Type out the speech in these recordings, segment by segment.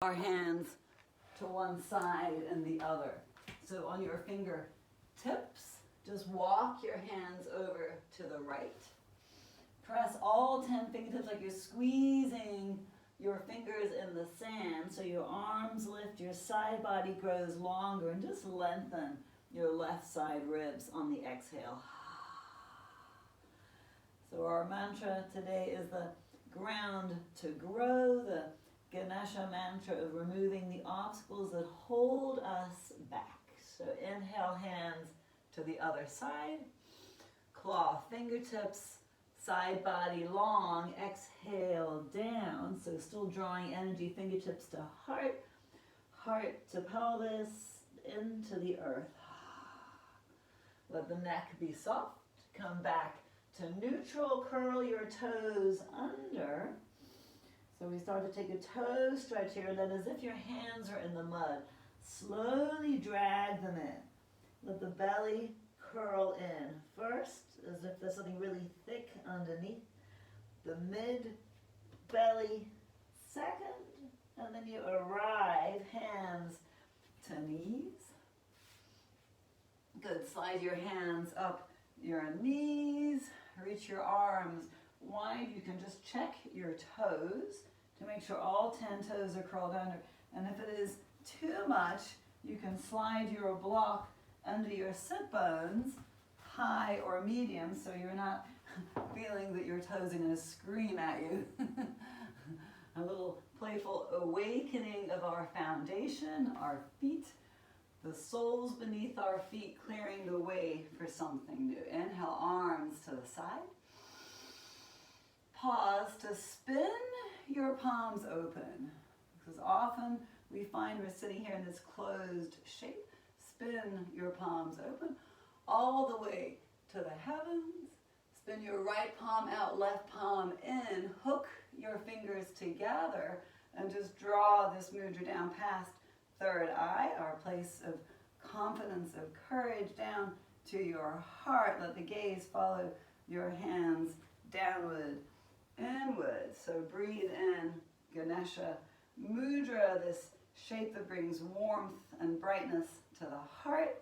our hands to one side and the other. So on your fingertips, just walk your hands over to the right. Press all 10 fingertips like you're squeezing your fingers in the sand, so your arms lift, your side body grows longer, and just lengthen your left side ribs on the exhale. So our mantra today is the ground to grow, the Ganesha mantra of removing the obstacles that hold us back. So inhale, hands to the other side, claw fingertips, side body long, exhale down, so still drawing energy, fingertips to heart, heart to pelvis, into the earth. Let the neck be soft, come back to neutral, curl your toes under. So we start to take a toe stretch here, and then as if your hands are in the mud, slowly drag them in. Let the belly curl in first, as if there's something really thick underneath. The mid belly second, and then you arrive, hands to knees. Good, slide your hands up your knees, reach your arms wide. You can just check your toes to make sure all 10 toes are curled under. And if it is too much, you can slide your block under your sit bones, high or medium, so you're not feeling that your toes are going to scream at you. A little playful awakening of our foundation, our feet, the soles beneath our feet, clearing the way for something new. Inhale, arms to the side. Pause to spin your palms open, because often we find we're sitting here in this closed shape. Spin your palms open all the way to the heavens. Spin your right palm out, left palm in. Hook your fingers together and just draw this mudra down past third eye, our place of confidence, of courage, down to your heart. Let the gaze follow your hands downward, inward. So breathe in Ganesha Mudra, this shape that brings warmth and brightness to the heart.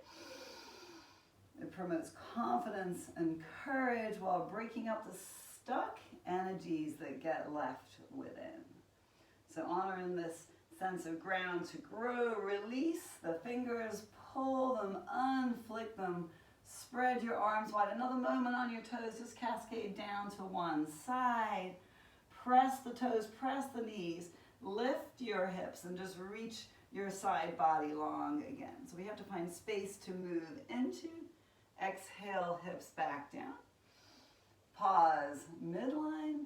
It promotes confidence and courage while breaking up the stuck energies that get left within. So honoring this sense of ground to grow, release the fingers, pull them, unflick them, spread your arms wide. Another moment on your toes, just cascade down to one side. Press the toes, press the knees, lift your hips, and just reach your side body long again. So we have to find space to move into. Exhale, hips back down. Pause, midline.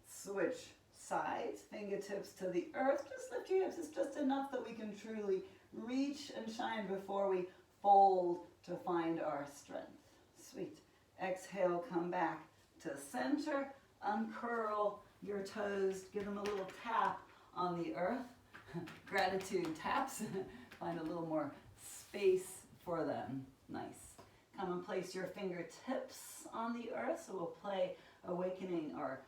Switch sides, fingertips to the earth. Just lift your hips. It's just enough that we can truly reach and shine before we fold to find our strength. Sweet. Exhale, come back to center. Uncurl your toes. Give them a little tap on the earth. Gratitude taps. Find a little more space for them. Nice. Come and place your fingertips on the earth. So we'll play awakening our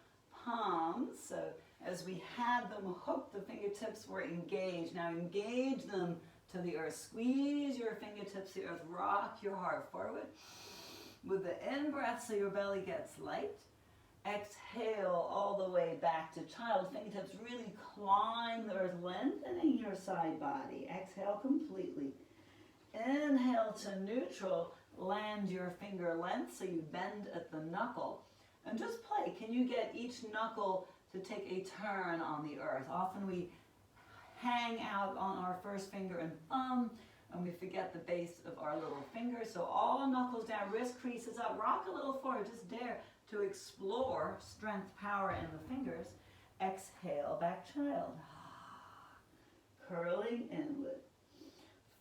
palms. So as we had them hooked, the fingertips were engaged. Now engage them to the earth. Squeeze your fingertips to the earth. Rock your heart forward. With the in-breath, so your belly gets light. Exhale all the way back to child. Fingertips really climb the earth, lengthening your side body. Exhale completely. Inhale to neutral. Land your finger length so you bend at the knuckle. And just play. Can you get each knuckle to take a turn on the earth? Often we hang out on our first finger and thumb, and we forget the base of our little finger. So all knuckles down, wrist creases up, rock a little forward. Just dare to explore strength, power in the fingers. Exhale, back child. Curling inward.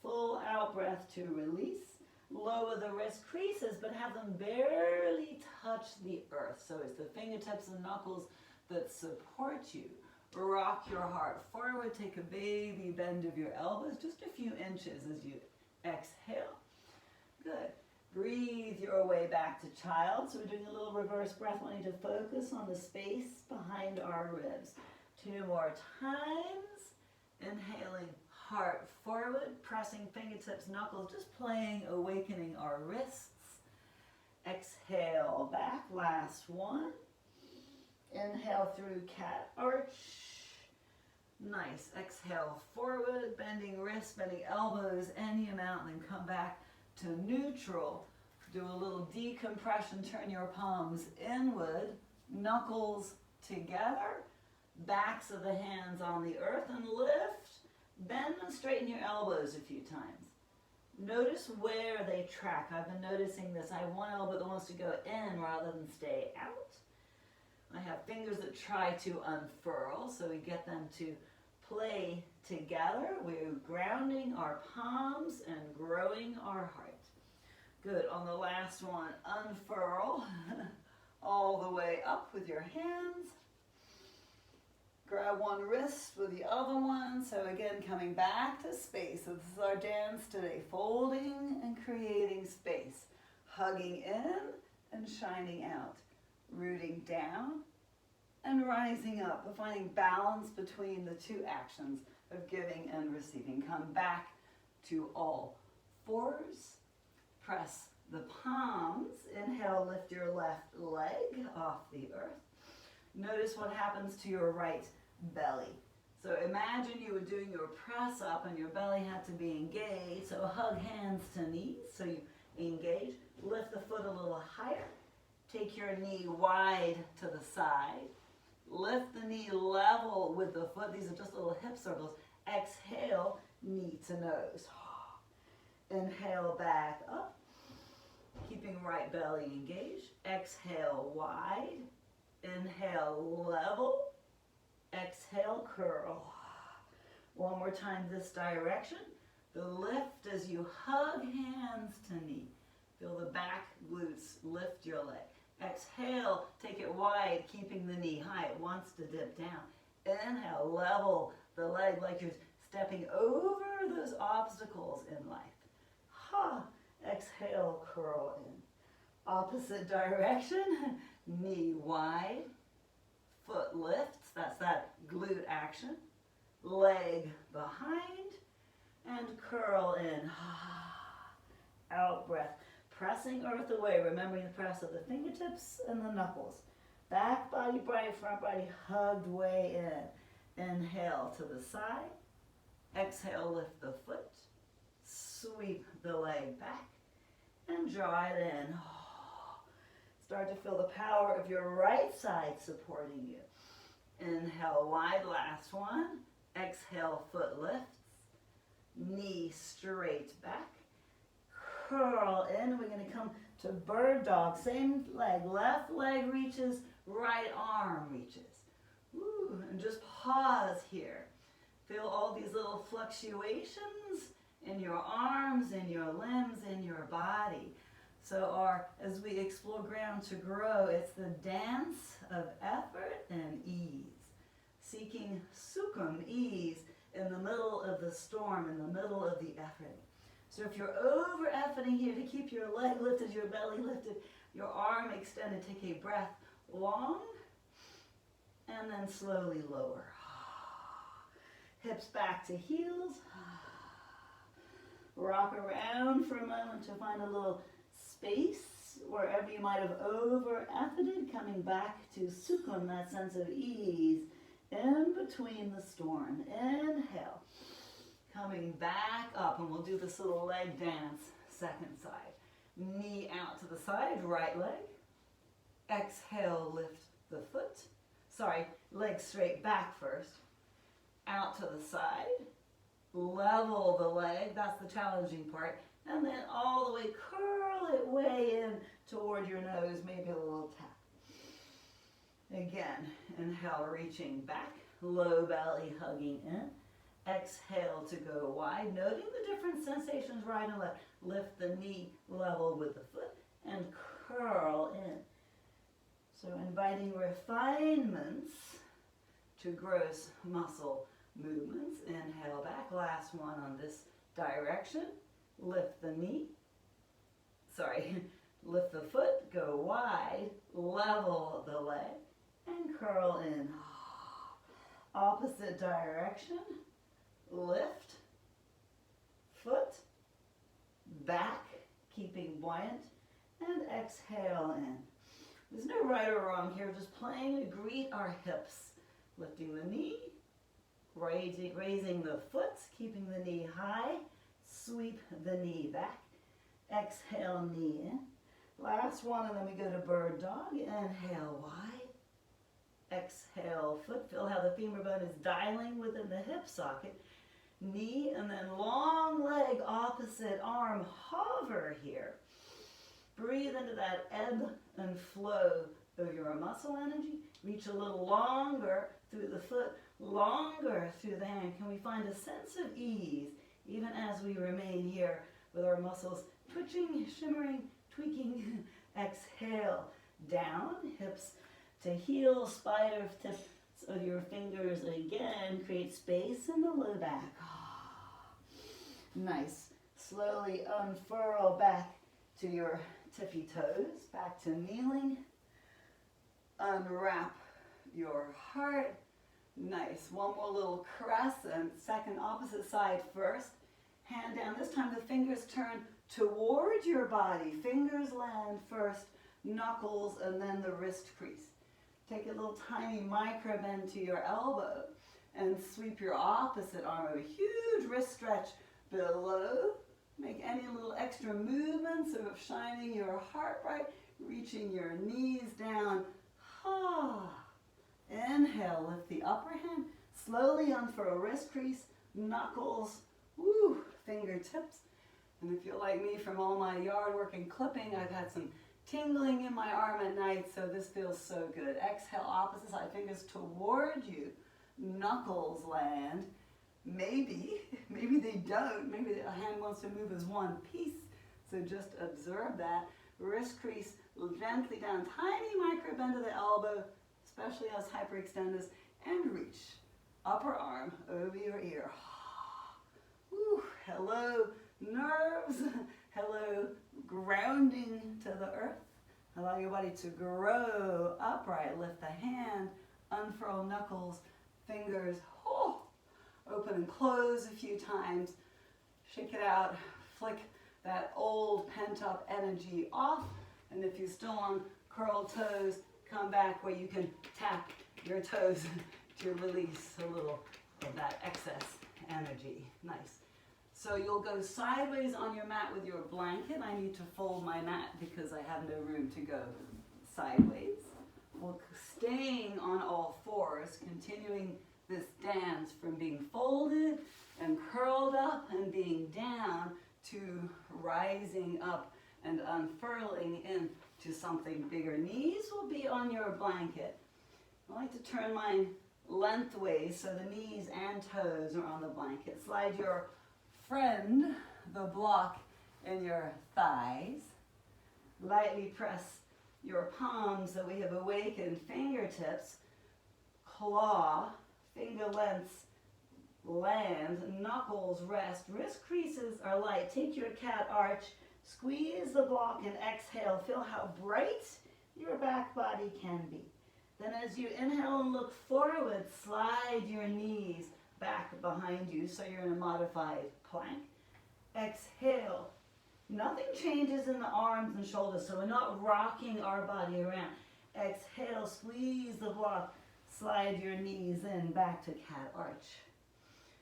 Full out breath to release. Lower the wrist creases, but have them barely touch the earth. So it's the fingertips and knuckles that support you. Rock your heart forward. Take a baby bend of your elbows, just a few inches as you exhale. Good. Breathe your way back to child. So we're doing a little reverse breath, wanting to focus on the space behind our ribs. 2 more times. pressing fingertips, knuckles, just playing, awakening our wrists. Exhale back, last one. Inhale through cat arch. Nice. Exhale forward, bending wrists, bending elbows any amount, and then come back to neutral. Do a little decompression, turn your palms inward, knuckles together, backs of the hands on the earth, and lift. Bend and straighten your elbows a few times. Notice where they track. I've been noticing this. I have one elbow that wants to go in rather than stay out. I have fingers that try to unfurl, so we get them to play together. We're grounding our palms and growing our heart. Good. On the last one, unfurl all the way up with your hands. Grab one wrist with the other one. So again, coming back to space. So this is our dance today. Folding and creating space. Hugging in and shining out. Rooting down and rising up. We're finding balance between the two actions of giving and receiving. Come back to all fours. Press the palms. Inhale, lift your left leg off the earth. Notice what happens to your right belly. So imagine you were doing your press up and your belly had to be engaged. So hug hands to knees. So you engage. Lift the foot a little higher. Take your knee wide to the side. Lift the knee level with the foot. These are just little hip circles. Exhale, knee to nose. Inhale, back up. Keeping right belly engaged. Exhale, wide. Inhale, level. Exhale, curl. One more time this direction. The lift as you hug hands to knee. Feel the back glutes lift your leg. Exhale, take it wide, keeping the knee high. It wants to dip down. Inhale, level the leg like you're stepping over those obstacles in life. Exhale, curl in. Opposite direction, knee wide, foot lifts, that's that glute action. Leg behind, and curl in. Out breath. Pressing earth away, remembering the press of the fingertips and the knuckles. Back body bright, front body hugged way in. Inhale to the side. Exhale, lift the foot. Sweep the leg back and draw it in. Start to feel the power of your right side supporting you. Inhale wide, last one. Exhale, foot lifts. Knee straight back. Curl in. We're going to come to bird dog. Same leg. Left leg reaches, right arm reaches. Ooh, and just pause here. Feel all these little fluctuations in your arms, in your limbs, in your body. So as we explore ground to grow, it's the dance of effort and ease. Seeking sukham, ease, in the middle of the storm, in the middle of the effort. So if you're over-efforting here to keep your leg lifted, your belly lifted, your arm extended, take a breath long, and then slowly lower. Hips back to heels. Rock around for a moment to find a little space wherever you might have over-efforted, coming back to sukham, that sense of ease in between the storm. Inhale. Coming back up, and we'll do this little leg dance, second side. Knee out to the side, right leg. Exhale, lift the foot. Sorry, leg straight back first. Out to the side. Level the leg, that's the challenging part. And then all the way, curl it way in toward your nose, maybe a little tap. Again, inhale, reaching back, low belly hugging in. Exhale to go wide, noting the different sensations right and left. Lift the knee level with the foot and curl in. So inviting refinements to gross muscle movements. Inhale back, last one on this direction. Lift the knee, lift the foot, go wide, level the leg, and curl in. Opposite direction. Lift, foot, keeping buoyant. And exhale in. There's no right or wrong here, just playing to greet our hips. Lifting the knee, raising the foot, keeping the knee high. Sweep the knee back. Exhale, knee in. Last one, and then we go to bird dog. Inhale, wide. Exhale, foot. Feel how the femur bone is dialing within the hip socket. Knee, and then long leg, opposite arm. Hover here. Breathe into that ebb and flow of your muscle energy. Reach a little longer through the foot, longer through the hand. Can we find a sense of ease, even as we remain here with our muscles twitching, shimmering, tweaking? Exhale, down, hips to heel, spider tips of your fingers again. Create space in the low back. Nice. Slowly unfurl back to your tippy toes, back to kneeling. Unwrap your heart. Nice. One more little crescent. Second, opposite side first. Hand down. This time the fingers turn toward your body. Fingers land first, knuckles, and then the wrist crease. Take a little tiny micro bend to your elbow and sweep your opposite arm over. Huge wrist stretch below. Make any little extra movements of shining your heart right, reaching your knees down. Inhale, lift the upper hand. Slowly unfurl wrist crease, knuckles, fingertips. And if you're like me from all my yard work and clipping, I've had some tingling in my arm at night, so this feels so good. Exhale, opposite side, fingers toward you. Knuckles land. Maybe they don't. Maybe the hand wants to move as one piece. So just observe that. Wrist crease gently down. Tiny micro bend to the elbow, especially as hyperextenders. And reach. Upper arm over your ear. Hello, nerves. Hello, grounding to the earth. Allow your body to grow upright. Lift the hand. Unfurl knuckles, fingers. Open and close a few times. Shake it out. Flick that old pent-up energy off. And if you're still on curled toes, come back where you can tap your toes to release a little of that excess energy. Nice. So you'll go sideways on your mat with your blanket. I need to fold my mat because I have no room to go sideways. We're staying on all fours, continuing this dance from being folded and curled up and being down to rising up and unfurling into something bigger. Knees will be on your blanket. I like to turn mine lengthways so the knees and toes are on the blanket. Slide your friend, the block, in your thighs. Lightly press your palms so we have awakened fingertips. Claw. Finger lengths land, knuckles rest, wrist creases are light. Take your cat arch, squeeze the block and exhale. Feel how bright your back body can be. Then as you inhale and look forward, slide your knees back behind you so you're in a modified plank. Exhale. Nothing changes in the arms and shoulders, so we're not rocking our body around. Exhale, squeeze the block. Slide your knees in, back to cat arch.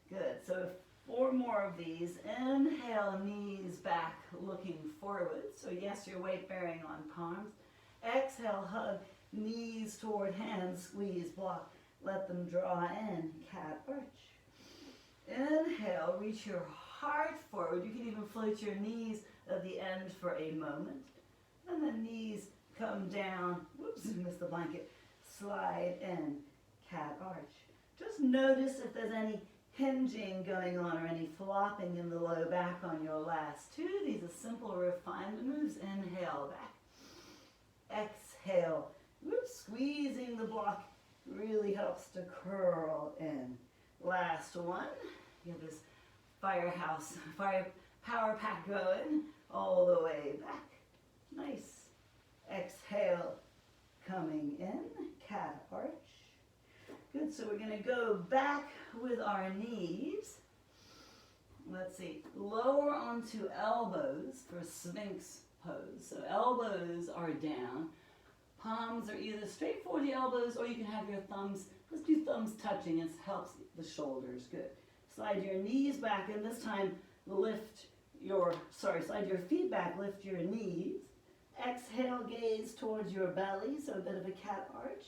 Good, so 4 more of these. Inhale, knees back, looking forward. So yes, your weight bearing on palms. Exhale, hug, knees toward hands, squeeze, block. Let them draw in, cat arch. Inhale, reach your heart forward. You can even float your knees at the end for a moment. And then knees come down. Whoops, missed the blanket. Slide in, cat arch. Just notice if there's any hinging going on or any flopping in the low back on your last 2. These are simple refinement moves. Inhale, back. Exhale. Whoops, squeezing the block really helps to curl in. Last one. You have this firehouse, power pack going all the way back. Nice. Exhale. Coming in, cat arch. Good, so we're going to go back with our knees. Let's let's see, lower onto elbows for Sphinx pose. So elbows are down. Palms are either straight for the elbows or you can have your thumbs, let's do thumbs touching. It helps the shoulders, good. Slide your knees back and this time slide your feet back, lift your knees. Exhale, gaze towards your belly, so a bit of a cat arch.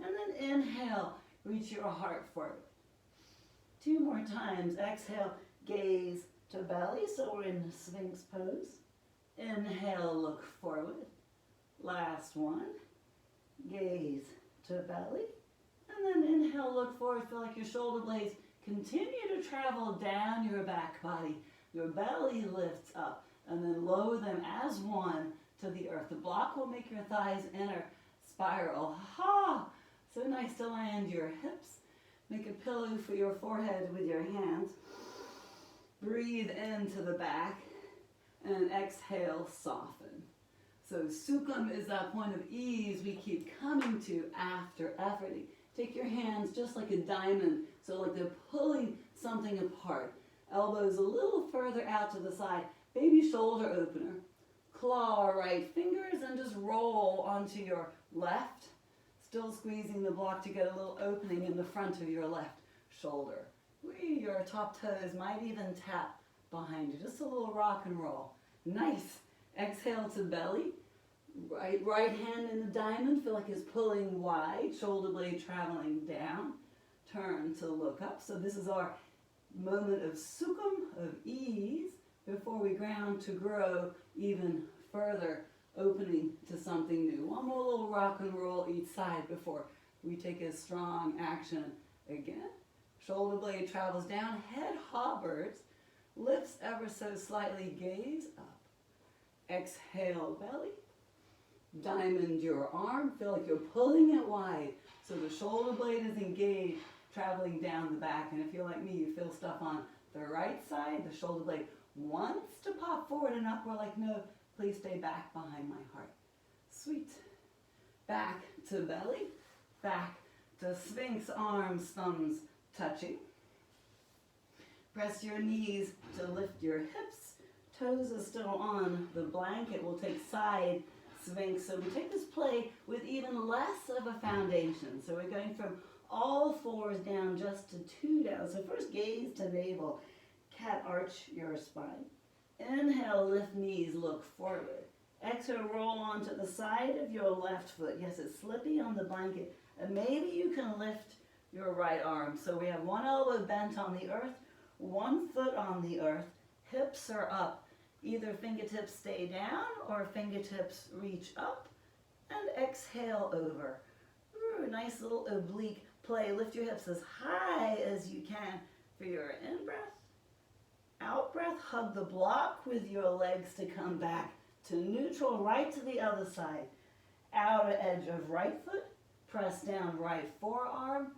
And then inhale, reach your heart forward. 2 more times. Exhale, gaze to belly, so we're in Sphinx pose. Inhale, look forward. Last one. Gaze to belly. And then inhale, look forward. Feel like your shoulder blades continue to travel down your back body. Your belly lifts up. And then lower them as one to the earth. The block will make your thighs inner spiral. Ha! So nice to land your hips. Make a pillow for your forehead with your hands. Breathe into the back and exhale, soften. So Sukham is that point of ease we keep coming to after efforting. Take your hands just like a diamond, so like they're pulling something apart. Elbows a little further out to the side. Baby shoulder opener. Claw right fingers and just roll onto your left. Still squeezing the block to get a little opening in the front of your left shoulder. Your top toes might even tap behind you. Just a little rock and roll. Nice. Exhale to belly. Right hand in the diamond. Feel like it's pulling wide. Shoulder blade traveling down. Turn to look up. So this is our moment of Sukham, of ease, before we ground to grow even further, opening to something new. One more little rock and roll each side before we take a strong action again. Shoulder blade travels down, head hovers, lifts ever so slightly, gaze up. Exhale, belly. Diamond your arm, feel like you're pulling it wide. So the shoulder blade is engaged, traveling down the back. And if you're like me, you feel stuff on the right side, the shoulder blade wants to pop forward and up. We're like, no, please stay back behind my heart. Sweet. Back to belly, back to Sphinx, arms, thumbs touching. Press your knees to lift your hips. Toes are still on the blanket. We'll take side Sphinx. So we take this play with even less of a foundation. So we're going from all fours down just to 2 down. So first gaze to navel. Cat arch your spine. Inhale, lift knees, look forward. Exhale, roll onto the side of your left foot. Yes, it's slippy on the blanket. And maybe you can lift your right arm. So we have one elbow bent on the earth, one foot on the earth, hips are up. Either fingertips stay down or fingertips reach up. And exhale over. Ooh, nice little oblique play. Lift your hips as high as you can for your in-breath. Out breath, hug the block with your legs to come back to neutral, right to the other side. Outer edge of right foot, press down right forearm,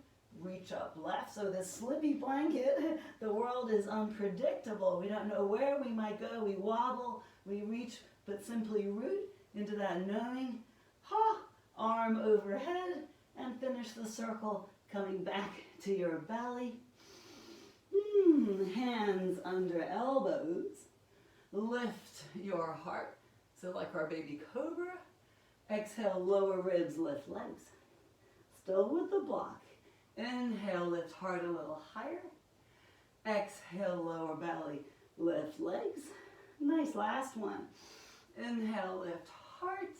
reach up left. So this slippy blanket, the world is unpredictable. We don't know where we might go. We wobble, we reach, but simply root into that knowing, arm overhead, and finish the circle coming back to your belly. Hands under elbows. Lift your heart. So like our baby cobra. Exhale, lower ribs, lift legs. Still with the block. Inhale, lift heart a little higher. Exhale, lower belly, lift legs. Nice, last one. Inhale, lift heart.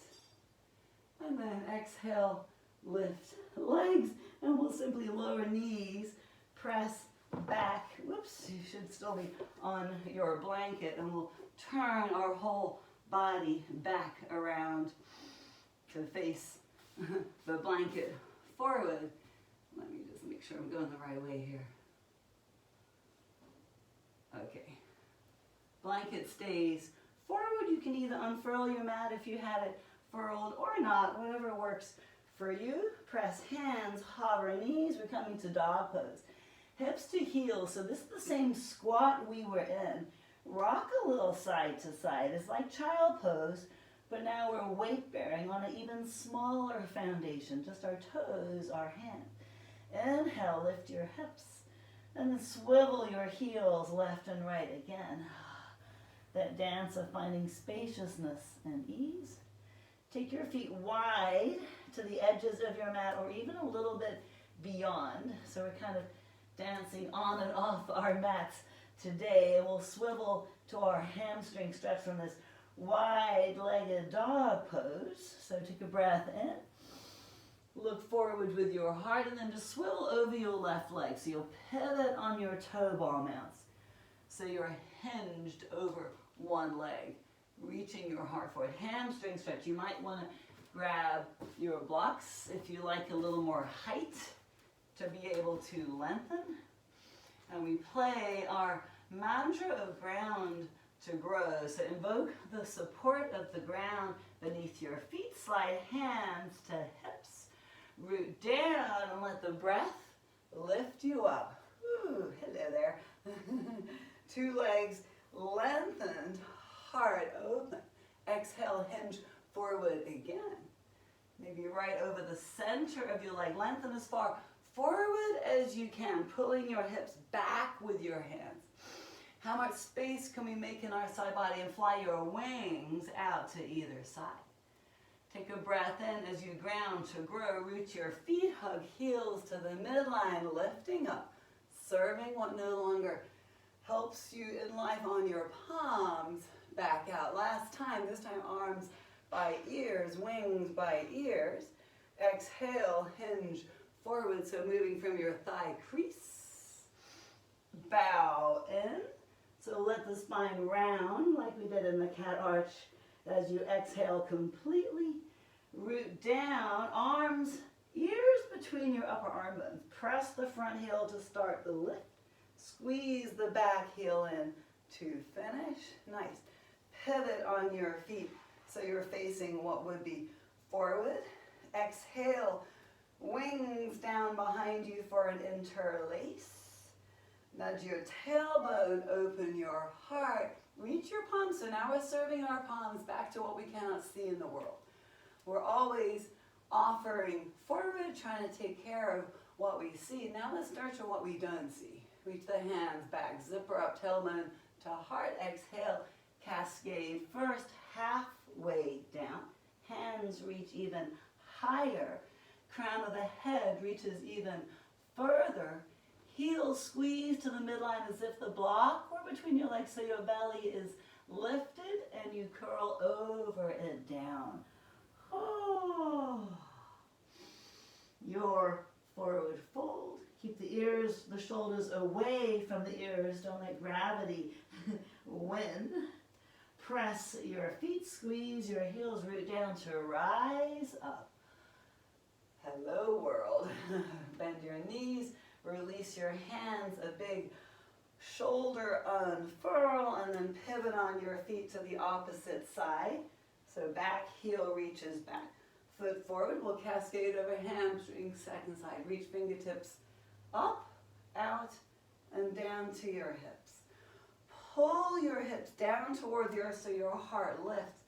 And then exhale, lift legs. And we'll simply lower knees, press back. Whoops, you should still be on your blanket. And we'll turn our whole body back around to face the blanket forward. Let me just make sure I'm going the right way here. Okay. Blanket stays forward. You can either unfurl your mat if you had it furled or not, whatever works for you. Press hands, hover knees. We're coming to dog pose. Hips to heels. So this is the same squat we were in. Rock a little side to side. It's like child pose, but now we're weight bearing on an even smaller foundation. Just our toes, our hands. Inhale, lift your hips. And then swivel your heels left and right again. That dance of finding spaciousness and ease. Take your feet wide to the edges of your mat or even a little bit beyond. So we're kind of dancing on and off our mats today. And we'll swivel to our hamstring stretch from this wide-legged dog pose. So take a breath in. Look forward with your heart and then just swivel over your left leg. So you'll pivot on your toe ball mounts. So you're hinged over one leg, reaching your heart forward. Hamstring stretch. You might want to grab your blocks if you like a little more height to be able to lengthen. And we play our mantra of ground to grow. So invoke the support of the ground beneath your feet. Slide hands to hips. Root down and let the breath lift you up. Ooh, hello there. Two legs lengthened, heart open. Exhale, hinge forward again. Maybe right over the center of your leg. Lengthen as far forward as you can, pulling your hips back with your hands. How much space can we make in our side body and fly your wings out to either side? Take a breath in as you ground to grow. Root your feet, hug heels to the midline, lifting up, serving what no longer helps you in life on your palms. Back out. Last time, this time arms by ears, wings by ears. Exhale, hinge forward, so moving from your thigh crease. Bow in. So let the spine round like we did in the cat arch. As you exhale completely, root down, arms, ears between your upper arm bones. Press the front heel to start the lift. Squeeze the back heel in to finish. Nice. Pivot on your feet so you're facing what would be forward. Exhale, wings down behind you for an interlace. Nudge your tailbone, open your heart. Reach your palms. So now we're serving our palms back to what we cannot see in the world. We're always offering forward, trying to take care of what we see. Now let's nurture what we don't see. Reach the hands back, zipper up, tailbone to heart. Exhale, cascade first, halfway down. Hands reach even higher. Crown of the head reaches even further. Heels squeeze to the midline as if the block were between your legs so your belly is lifted and you curl over and down. Oh. Your forward fold. Keep the ears, the shoulders away from the ears. Don't let gravity win. Press your feet, squeeze your heels, root down to rise up. Hello world. Bend your knees. Release your hands, a big shoulder unfurl, and then pivot on your feet to the opposite side. So back heel reaches back. Foot forward, we'll cascade over hamstring, second side. Reach fingertips up, out, and down to your hips. Pull your hips down toward the earth so your heart lifts.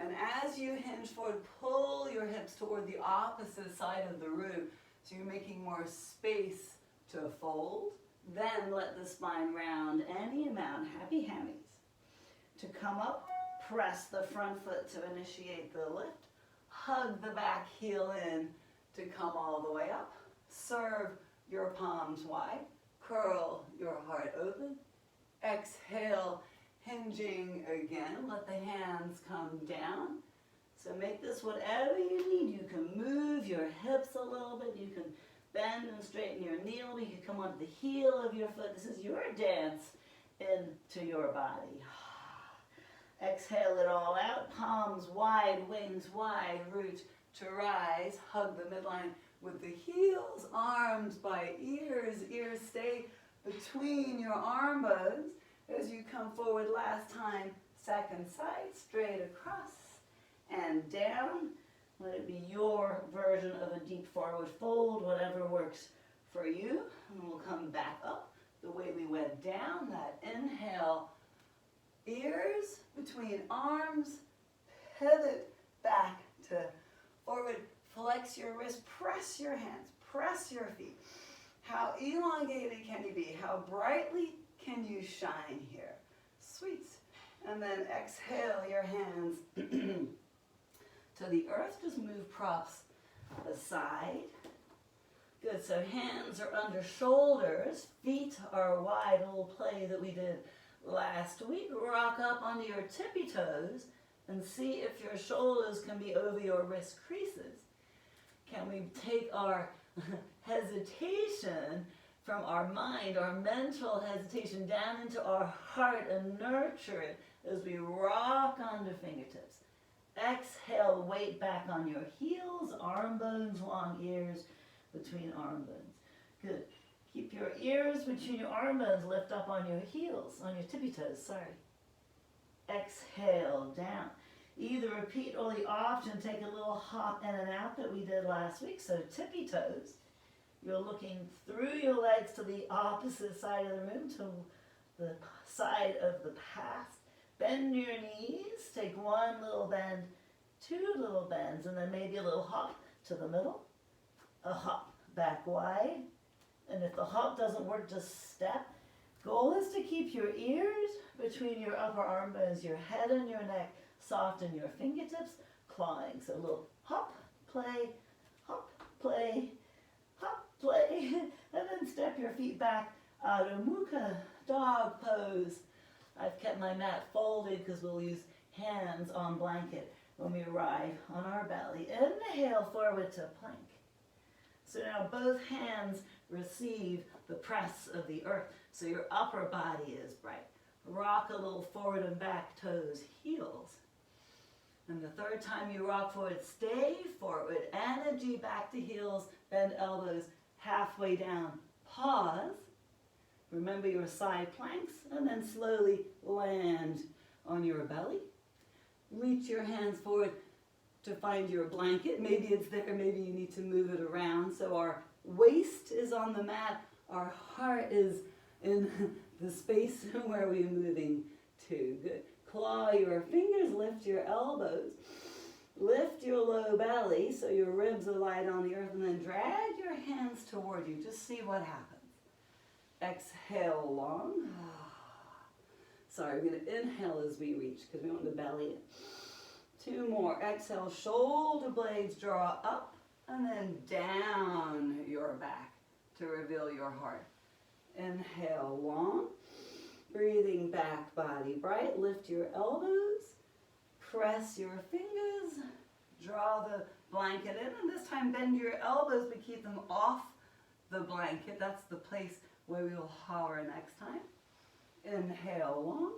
And as you hinge forward, pull your hips toward the opposite side of the root so you're making more space to fold. Then let the spine round any amount. Happy hammies. To come up, press the front foot to initiate the lift. Hug the back heel in to come all the way up. Serve your palms wide. Curl your heart open. Exhale, hinging again. Let the hands come down. So make this whatever you need. You can move your hips a little bit. You can bend and straighten your knee. You can come onto the heel of your foot. This is your dance into your body. Exhale it all out. Palms wide, wings wide. Root to rise. Hug the midline with the heels. Arms by ears. Ears stay between your arm bones as you come forward. Last time, second side, straight across and down. Let it be your version of a deep forward fold, whatever works for you. And we'll come back up the way we went down. That inhale, ears between arms, pivot back to forward. Flex your wrist, press your hands, press your feet. How elongated can you be? How brightly can you shine here? Sweet. And then exhale your hands to the earth. Just move props aside. Good, so hands are under shoulders, feet are wide, a little play that we did last week. Rock up onto your tippy toes and see if your shoulders can be over your wrist creases. Can we take our hesitation from our mind, our mental hesitation, down into our heart and nurture it as we rock onto fingertips. Exhale, weight back on your heels, arm bones, long ears between arm bones. Good. Keep your ears between your arm bones, lift up on your heels, on your tippy toes, sorry. Exhale, down. Either repeat or the option, take a little hop in and out that we did last week. So tippy toes, you're looking through your legs to the opposite side of the room, to the side of the past. Bend your knees, take one little bend, two little bends, and then maybe a little hop to the middle. A hop back wide, and if the hop doesn't work, just step. Goal is to keep your ears between your upper arm bones, your head and your neck soft, and your fingertips clawing. So a little hop, play, and then step your feet back. Adho Mukha, dog pose. I've kept my mat folded because we'll use hands on blanket when we arrive on our belly. Inhale forward to plank. So now both hands receive the press of the earth, so your upper body is bright. Rock a little forward and back, toes, heels. And the third time you rock forward, stay forward, energy back to heels, bend elbows halfway down. Pause. Remember your side planks, and then slowly land on your belly. Reach your hands forward to find your blanket. Maybe it's there, maybe you need to move it around. So our waist is on the mat, our heart is in the space where we're moving to. Good. Claw your fingers, lift your elbows, lift your low belly so your ribs are light on the earth, and then drag your hands toward you. Just see what happens. Exhale long. Sorry, we're going to inhale as we reach because we want the belly in. Two more. Exhale, shoulder blades draw up and then down your back to reveal your heart. Inhale long. Breathing back, body bright. Lift your elbows. Press your fingers. Draw the blanket in. And this time bend your elbows, but keep them off the blanket. That's the place where we will hover next time. Inhale long.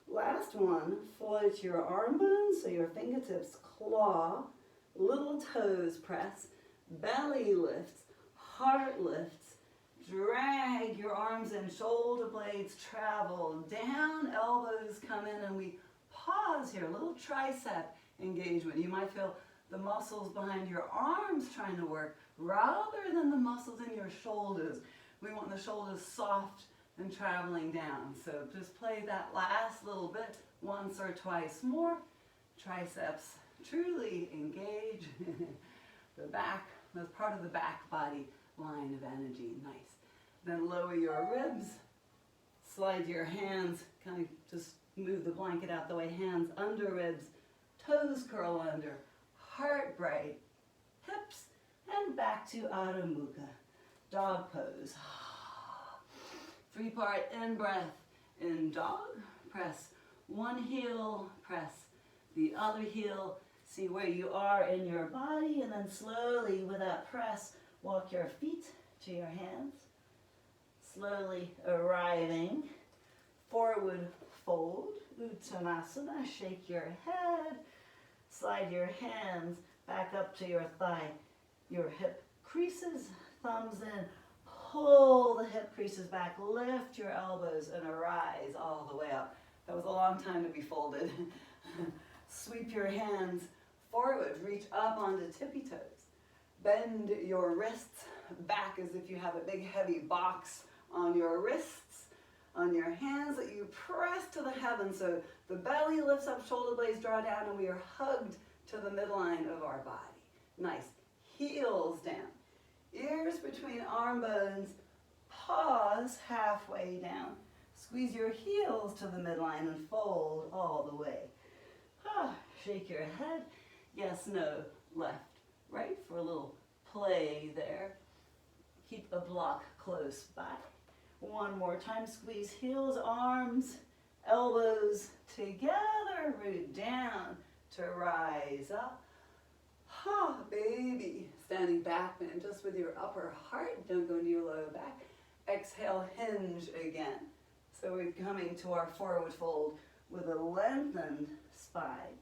Last one, float your arm bones so your fingertips claw, little toes press, belly lifts, heart lifts, drag your arms in, shoulder blades travel down, elbows come in, and we pause here, a little tricep engagement. You might feel the muscles behind your arms trying to work rather than the muscles in your shoulders. We want the shoulders soft and traveling down. So just play that last little bit once or twice more. Triceps truly engage. The back, that's part of the back body line of energy. Nice. Then lower your ribs. Slide your hands, kind of just move the blanket out the way. Hands under ribs. Toes curl under. Heart bright. Hips. And back to Adho Mukha. Dog pose. 3-part in-breath in dog. Press one heel, press the other heel. See where you are in your body, and then slowly, with that press, walk your feet to your hands. Slowly arriving. Forward fold. Uttanasana. Shake your head. Slide your hands back up to your thigh. Your hip creases, thumbs in. Pull the hip creases back, lift your elbows, and arise all the way up. That was a long time to be folded. Sweep your hands forward, reach up onto tippy toes. Bend your wrists back as if you have a big heavy box on your wrists, on your hands that you press to the heavens. So the belly lifts up, shoulder blades draw down, and we are hugged to the midline of our body. Nice. Heels down. Ears between arm bones. Pause halfway down. Squeeze your heels to the midline and fold all the way. Shake your head. Yes, no, left, right for a little play there. Keep a block close by. One more time. Squeeze heels, arms, elbows together. Root down to rise up. Baby. Standing back bend just with your upper heart. Don't go into your low back. Exhale, hinge again. So we're coming to our forward fold with a lengthened spine.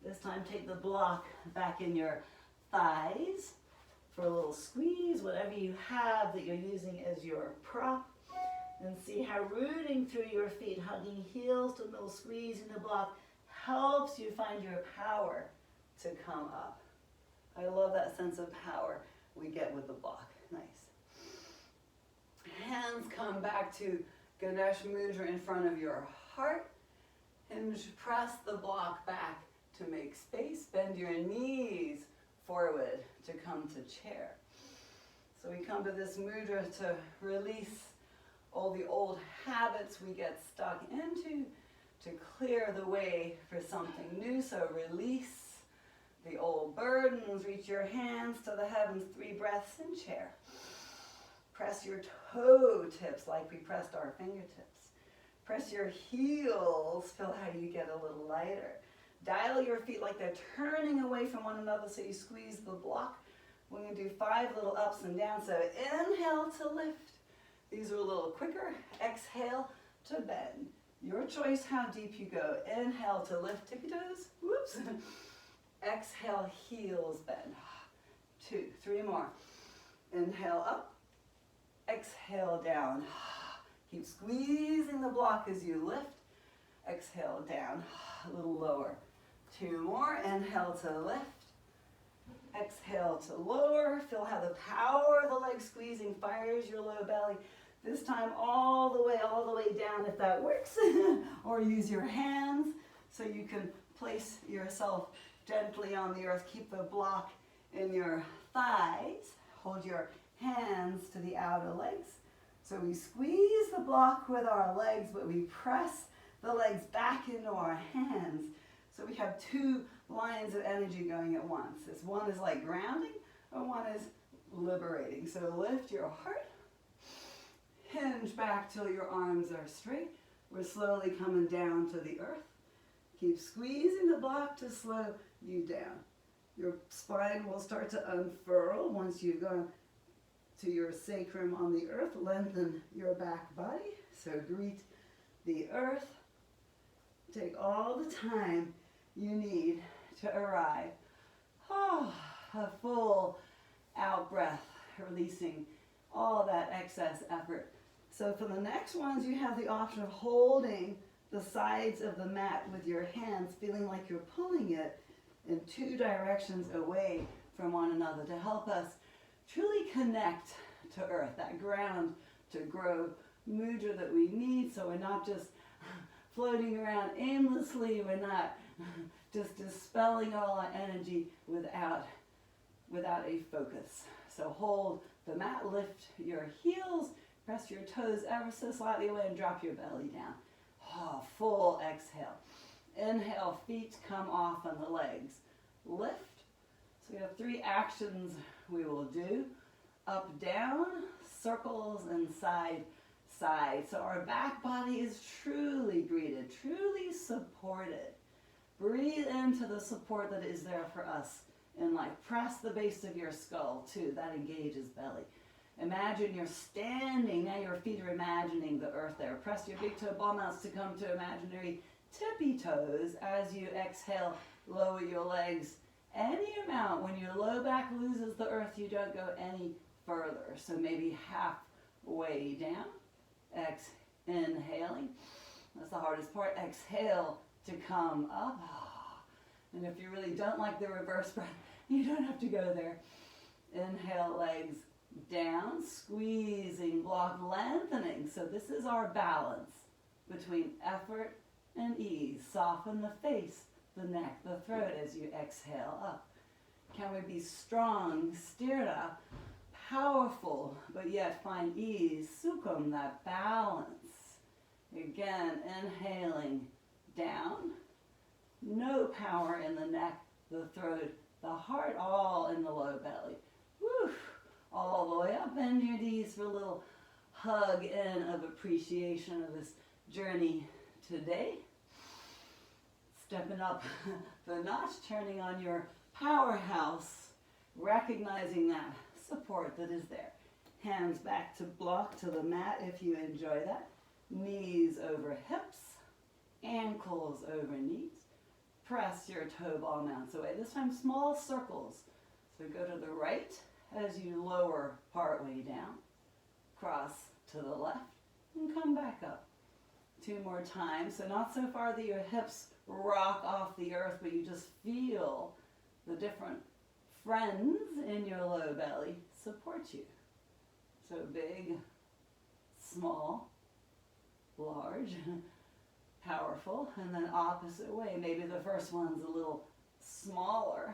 This time take the block back in your thighs for a little squeeze, whatever you have that you're using as your prop. And see how rooting through your feet, hugging heels to the middle, squeezing the block, helps you find your power to come up. I love that sense of power we get with the block. Nice. Hands come back to Ganesh Mudra in front of your heart. Hinge, press the block back to make space. Bend your knees forward to come to chair. So we come to this mudra to release all the old habits we get stuck into, to clear the way for something new. So release the old burdens. Reach your hands to the heavens. 3 breaths in chair. Press your toe tips like we pressed our fingertips. Press your heels. Feel how you get a little lighter. Dial your feet like they're turning away from one another so you squeeze the block. We're going to do 5 little ups and downs. So inhale to lift. These are a little quicker. Exhale to bend. Your choice how deep you go. Inhale to lift tippy toes. Whoops. Exhale, heels bend. 2, 3 more. Inhale up. Exhale down. Keep squeezing the block as you lift. Exhale down. A little lower. 2 more. Inhale to lift. Exhale to lower. Feel how the power of the leg squeezing fires your low belly. This time all the way down if that works. Or use your hands so you can place yourself gently on the earth. Keep the block in your thighs. Hold your hands to the outer legs. So we squeeze the block with our legs, but we press the legs back into our hands. So we have 2 lines of energy going at once. This one is like grounding, and one is liberating. So lift your heart. Hinge back till your arms are straight. We're slowly coming down to the earth. Keep squeezing the block to slow you down. Your spine will start to unfurl once you've gone to your sacrum on the earth. Lengthen your back body. So greet the earth. Take all the time you need to arrive. A full out breath, releasing all that excess effort. So for the next ones, you have the option of holding the sides of the mat with your hands, feeling like you're pulling it in 2 directions away from one another to help us truly connect to earth, that ground to grow mudra that we need, so we're not just floating around aimlessly, we're not just dispelling all our energy without a focus. So hold the mat, lift your heels, press your toes ever so slightly away and drop your belly down. Full exhale. Inhale, feet come off on the legs. Lift. So we have 3 actions we will do. Up, down, circles, and side, side. So our back body is truly greeted, truly supported. Breathe into the support that is there for us in life. Press the base of your skull too. That engages belly. Imagine you're standing. Now your feet are imagining the earth there. Press your big toe ball mounts to come to imaginary tippy toes. As you exhale, lower your legs any amount. When your low back loses the earth, you don't go any further. So maybe halfway down. Inhaling. That's the hardest part. Exhale to come up. And if you really don't like the reverse breath, you don't have to go there. Inhale, legs down, squeezing, block, lengthening. So this is our balance between effort and ease. Soften the face, the neck, the throat as you exhale up. Can we be strong, steered up, powerful, but yet find ease. Sukham, that balance. Again, inhaling down. No power in the neck, the throat, the heart, all in the low belly. Woo! All the way up. Bend your knees for a little hug in of appreciation of this journey today. Stepping up the notch, turning on your powerhouse, recognizing that support that is there. Hands back to block to the mat if you enjoy that. Knees over hips, ankles over knees. Press your toe ball mounts away. This time small circles. So go to the right as you lower partway down. Cross to the left and come back up. 2 more times. So not so far that your hips rock off the earth, but you just feel the different friends in your low belly support you. So big, small, large, powerful, and then opposite way. Maybe the first one's a little smaller.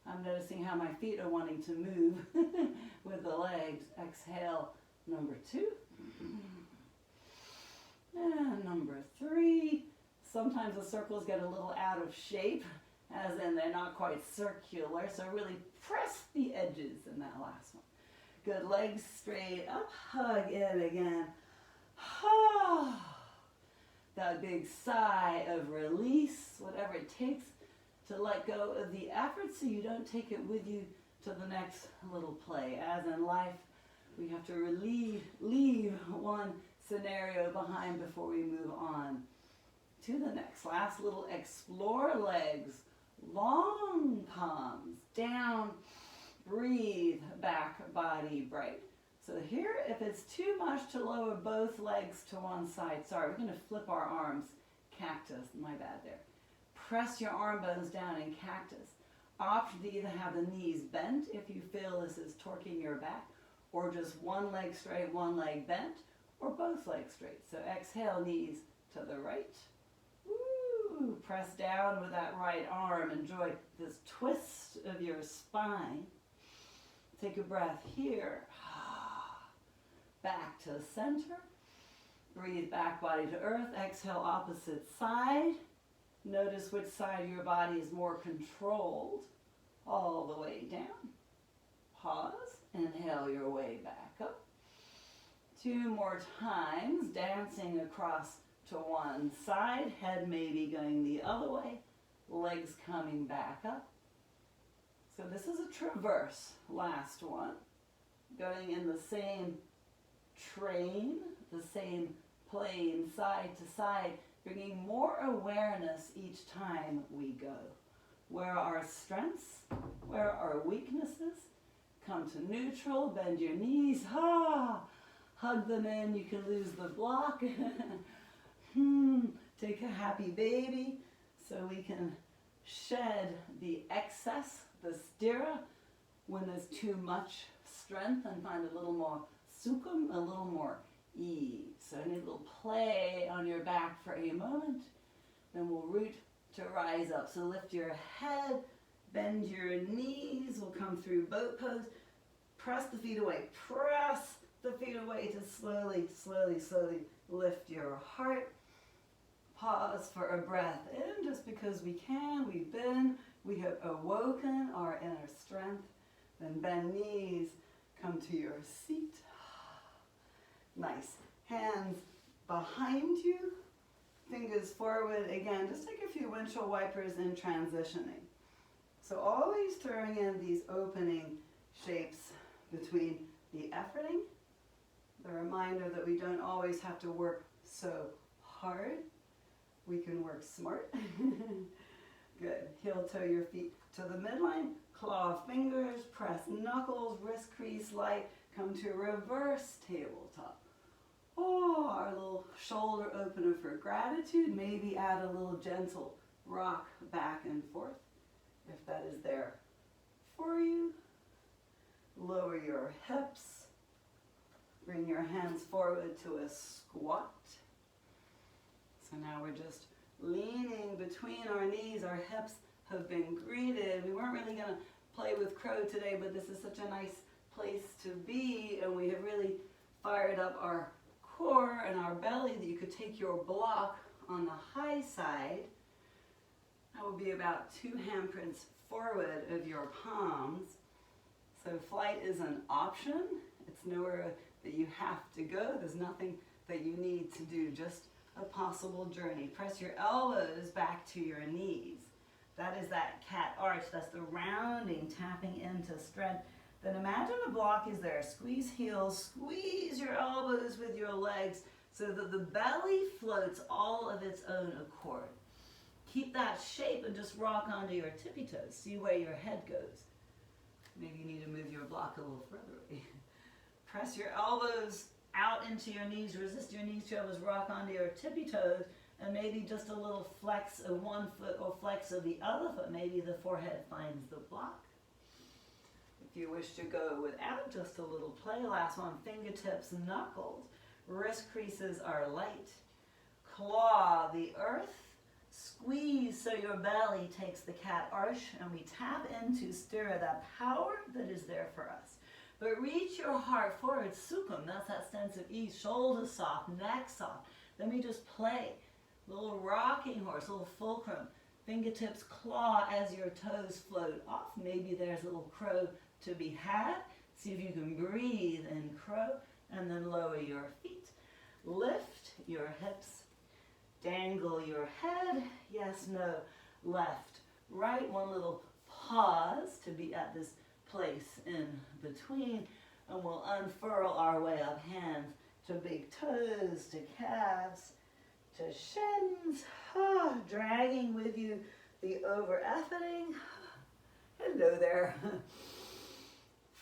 I'm noticing how my feet are wanting to move with the legs. Exhale, number 2. And number 3. Sometimes the circles get a little out of shape, as in they're not quite circular, so really press the edges in that last one. Good, legs straight up, hug in again. That big sigh of release, whatever it takes to let go of the effort so you don't take it with you to the next little play. As in life, we have to leave one scenario behind before we move on to the next. Last little explore legs, long palms down, breathe, back body bright. So here, if it's too much to lower both legs to one side, sorry, we're going to flip our arms, cactus, my bad there. Press your arm bones down in cactus. Option to either have the knees bent if you feel this is torquing your back, or just one leg straight, one leg bent, or both legs straight. So exhale, knees to the right. Woo! Press down with that right arm. Enjoy this twist of your spine. Take a breath here. Back to center. Breathe back body to earth. Exhale, opposite side. Notice which side of your body is more controlled. All the way down. Pause. Inhale your way back up. 2 more times. Dancing across to one side. Head maybe going the other way. Legs coming back up. So this is a traverse. Last one. Going in the same train, the same plane, side to side, bringing more awareness each time we go. Where are our strengths? Where are our weaknesses? Come to neutral, bend your knees, hug them in, you can lose the block. Take a happy baby so we can shed the excess, the stira, when there's too much strength, and find a little more sukham, a little more ease. So I need a little play on your back for a moment. Then we'll root to rise up. So lift your head, bend your knees. We'll come through boat pose. Press the feet away. Press the feet away to slowly, slowly, slowly lift your heart. Pause for a breath in, just because we can. We have awoken our inner strength. Then bend knees. Come to your seat. Nice. Hands behind you. Fingers forward. Again, just take a few windshield wipers in transitioning. So always throwing in these opening shapes between the efforting. The reminder that we don't always have to work so hard. We can work smart. Good. Heel toe your feet to the midline. Claw fingers, press knuckles, wrist crease light, come to reverse tabletop. Our little shoulder opener for gratitude. Maybe add a little gentle rock back and forth, if that is there for you. Lower your hips. Bring your hands forward to a squat. So now we're just leaning between our knees. Our hips have been greeted. We weren't really going to play with crow today, but this is such a nice place to be, and we have really fired up our core and our belly, that you could take your block on the high side. That would be about 2 handprints forward of your palms. So flight is an option. It's nowhere that you have to go. There's nothing that you need to do, just a possible journey. Press your elbows back to your knees. That is that cat arch. That's the rounding, tapping into strength. Then imagine the block is there. Squeeze heels, squeeze your elbows with your legs so that the belly floats all of its own accord. Keep that shape and just rock onto your tippy toes. See where your head goes. Maybe you need to move your block a little further away. Press your elbows out into your knees. Resist your knees to elbows. Rock onto your tippy toes. And maybe just a little flex of one foot or flex of the other foot. Maybe the forehead finds the block. If you wish to go without, just a little play. Last one, fingertips, knuckles. Wrist creases are light. Claw the earth. Squeeze so your belly takes the cat arch, and we tap into stir that power that is there for us. But reach your heart forward, sukham. That's that sense of ease. Shoulders soft, neck soft. Then we just play. Little rocking horse, little fulcrum. Fingertips claw as your toes float off. Maybe there's a little crow to be had. See if you can breathe in crow, and then lower your feet. Lift your hips. Dangle your head. Yes, no, left, right. One little pause to be at this place in between. And we'll unfurl our way up. Hands to big toes, to calves, to shins. Dragging with you the over-efforting. Hello there.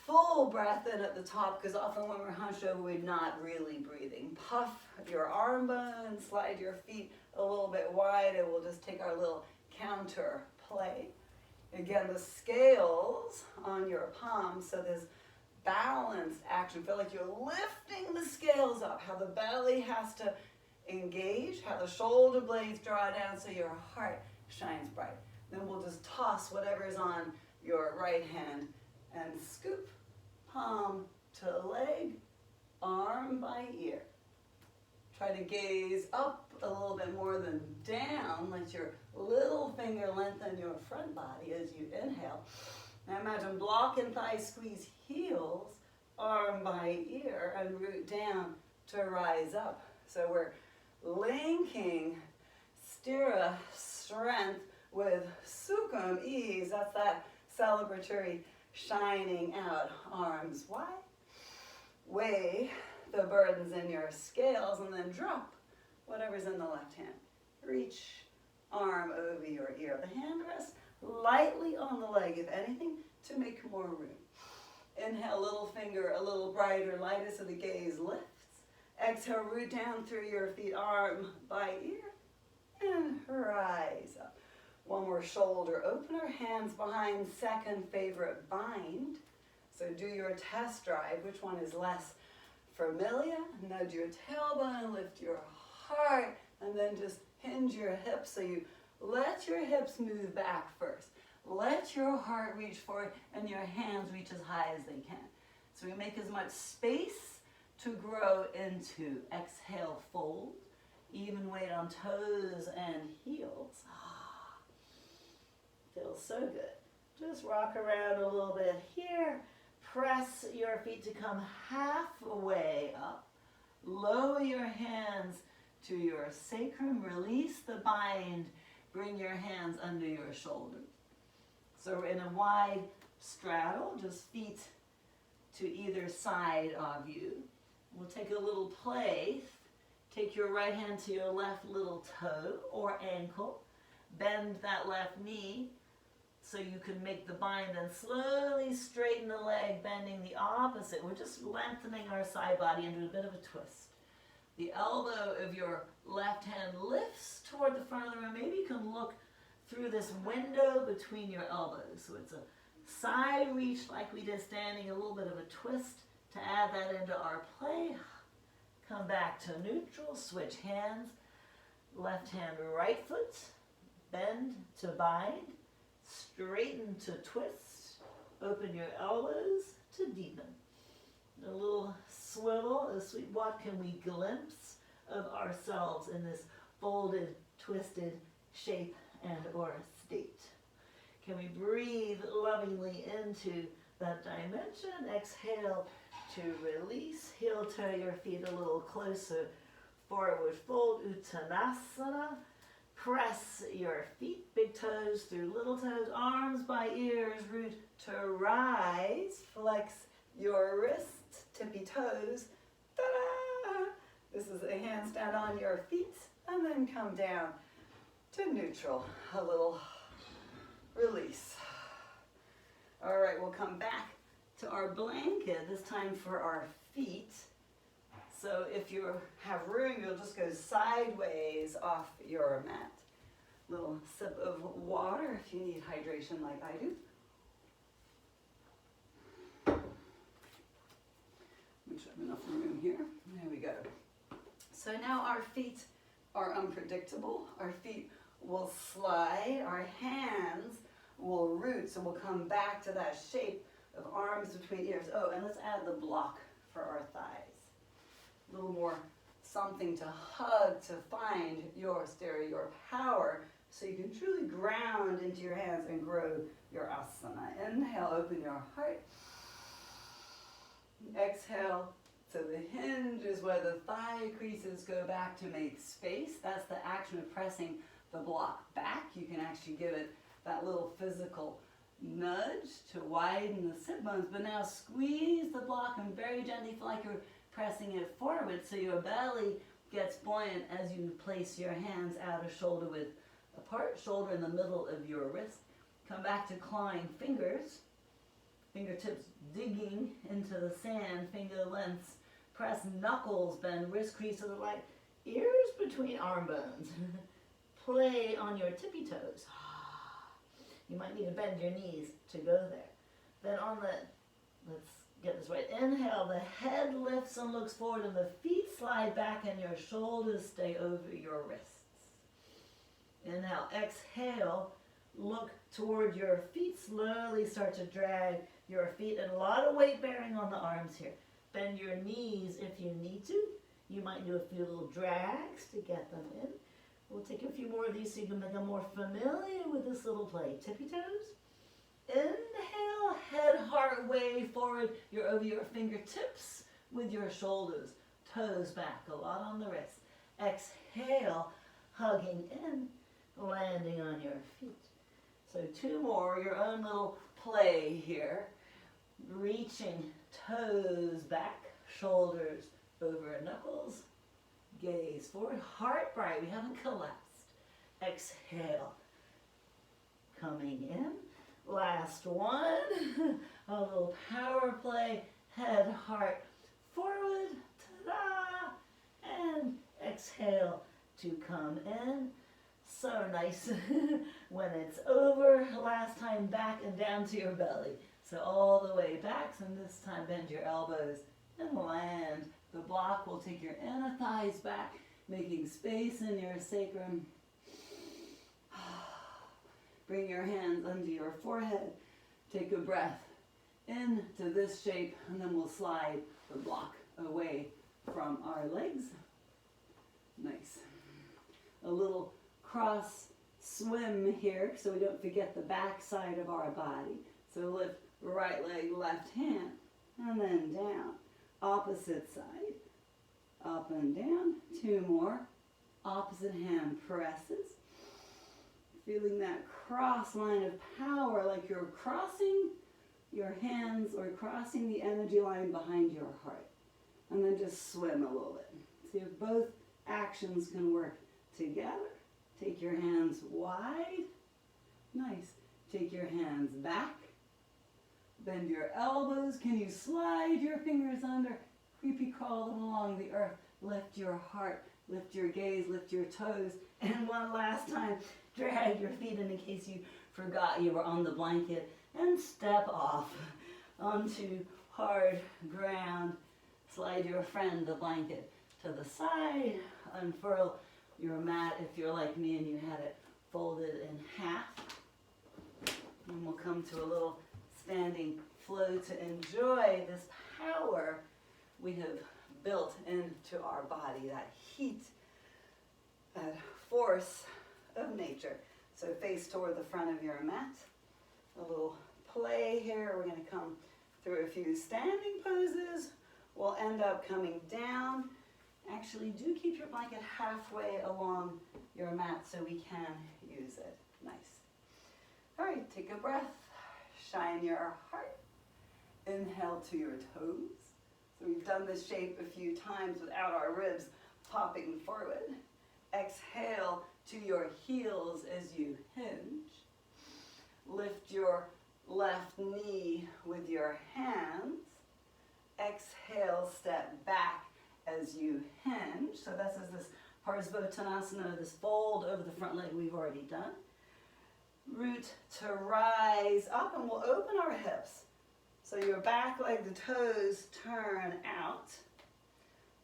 Full breath in at the top, because often when we're hunched over, we're not really breathing. Puff your arm bones, slide your feet a little bit wide, and we'll just take our little counter play. Again, the scales on your palms, so this balanced action. Feel like you're lifting the scales up, how the belly has to engage, how the shoulder blades draw down so your heart shines bright. Then we'll just toss whatever is on your right hand and scoop palm to leg, arm by ear. Try to gaze up a little bit more than down. Let your little finger lengthen your front body as you inhale. Now imagine block and thigh squeeze heels, arm by ear, and root down to rise up. So we're linking stira, strength, with sukham, ease. That's that celebratory shining out, arms wide. Weigh the burdens in your scales and then drop whatever's in the left hand. Reach arm over your ear. The hand rests lightly on the leg, if anything, to make more room. Inhale, little finger a little brighter, lighter, so the gaze lifts. Exhale, root down through your feet, arm by ear, and rise up. One more shoulder opener, hands behind, second favorite bind. So do your test drive, which one is less familiar. Nudge your tailbone, lift your heart, and then just hinge your hips so you let your hips move back first. Let your heart reach forward and your hands reach as high as they can. So we make as much space to grow into. Exhale, fold. Even weight on toes and heels. Feels so good. Just rock around a little bit here. Press your feet to come halfway up. Lower your hands to your sacrum. Release the bind. Bring your hands under your shoulders. So we're in a wide straddle, just feet to either side of you. We'll take a little play. Take your right hand to your left little toe or ankle. Bend that left knee so you can make the bind, and slowly straighten the leg, bending the opposite. We're just lengthening our side body into a bit of a twist. The elbow of your left hand lifts toward the front of the room. Maybe you can look through this window between your elbows. So it's a side reach like we did standing, a little bit of a twist to add that into our play. Come back to neutral, switch hands. Left hand, right foot, bend to bind. Straighten to twist. Open your elbows to deepen. A little swivel, a sweet what can we glimpse of ourselves in this folded, twisted shape and or state. Can we breathe lovingly into that dimension? Exhale to release. Heel toe your feet a little closer. Forward fold, Uttanasana. Press your feet, big toes through little toes, arms by ears, root to rise. Flex your wrists, tippy toes. Ta-da! This is a handstand on your feet, and then come down to neutral. A little release. All right, we'll come back to our blanket, this time for our feet. So if you have room, you'll just go sideways off your mat. Little sip of water if you need hydration like I do. Make sure I have enough room here. There we go. So now our feet are unpredictable. Our feet will slide. Our hands will root. So we'll come back to that shape of arms between ears. Oh, and let's add the block for our thighs. A little more something to hug, to find your stereo, your power, so you can truly ground into your hands and grow your asana. Inhale, open your heart. Exhale, so the hinge is where the thigh creases go back to make space. That's the action of pressing the block back. You can actually give it that little physical nudge to widen the sit bones, but now squeeze the block and very gently feel like you're pressing it forward so your belly gets buoyant as you place your hands outer shoulder width apart, shoulder in the middle of your wrist. Come back to clawing fingers, fingertips digging into the sand, finger lengths, press knuckles, bend wrist crease to the right, ears between arm bones. Play on your tippy toes. You might need to bend your knees to go there. Then on the, let's get this right, inhale, the head lifts and looks forward and the feet slide back and your shoulders stay over your wrists. Inhale, exhale, look toward your feet, slowly start to drag your feet, and a lot of weight bearing on the arms here. Bend your knees if you need to. You might do a few little drags to get them in. We'll take a few more of these so you can become more familiar with this little play. Tippy toes. Inhale, head, heart, way forward. You're over your fingertips with your shoulders, toes back, a lot on the wrist. Exhale, hugging in, landing on your feet. So two more, your own little play here. Reaching toes back, shoulders over knuckles, gaze forward, heart bright, we haven't collapsed. Exhale, coming in. Last one, a little power play, head, heart, forward, ta-da, and exhale to come in. So nice when it's over. Last time back and down to your belly. So all the way back, and this time bend your elbows and land. The block will take your inner thighs back, making space in your sacrum. Bring your hands under your forehead. Take a breath into this shape, and then we'll slide the block away from our legs. Nice. A little cross swim here so we don't forget the back side of our body. So lift right leg, left hand, and then down. Opposite side, up and down. Two more. Opposite hand presses. Feeling that cross line of power, like you're crossing your hands or crossing the energy line behind your heart. And then just swim a little bit. See if both actions can work together. Take your hands wide. Nice. Take your hands back. Bend your elbows. Can you slide your fingers under? Creepy crawl them along the earth. Lift your heart. Lift your gaze. Lift your toes. And one last time, drag your feet in case you forgot you were on the blanket. And step off onto hard ground. Slide your friend, the blanket, to the side. Unfurl your mat if you're like me and you had it folded in half. And we'll come to a little standing flow to enjoy this power we have built into our body, that heat, that force of nature. So face toward the front of your mat. A little play here. We're going to come through a few standing poses. We'll end up coming down. Actually, do keep your blanket halfway along your mat so we can use it. Nice. All right, take a breath. Shine your heart. Inhale to your toes. So we've done this shape a few times without our ribs popping forward. Exhale to your heels as you hinge. Lift your left knee with your hands. Exhale, step back as you hinge. So this is this Parsvottanasana, this fold over the front leg we've already done. Root to rise up, and we'll open our hips. So your back leg, the toes turn out.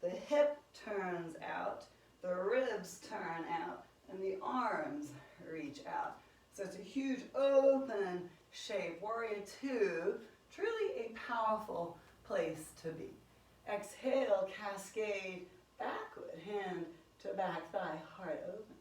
The hip turns out. The ribs turn out. And the arms reach out. So it's a huge open shape. Warrior two, truly a powerful place to be. Exhale, cascade backward, hand to back thigh, heart open.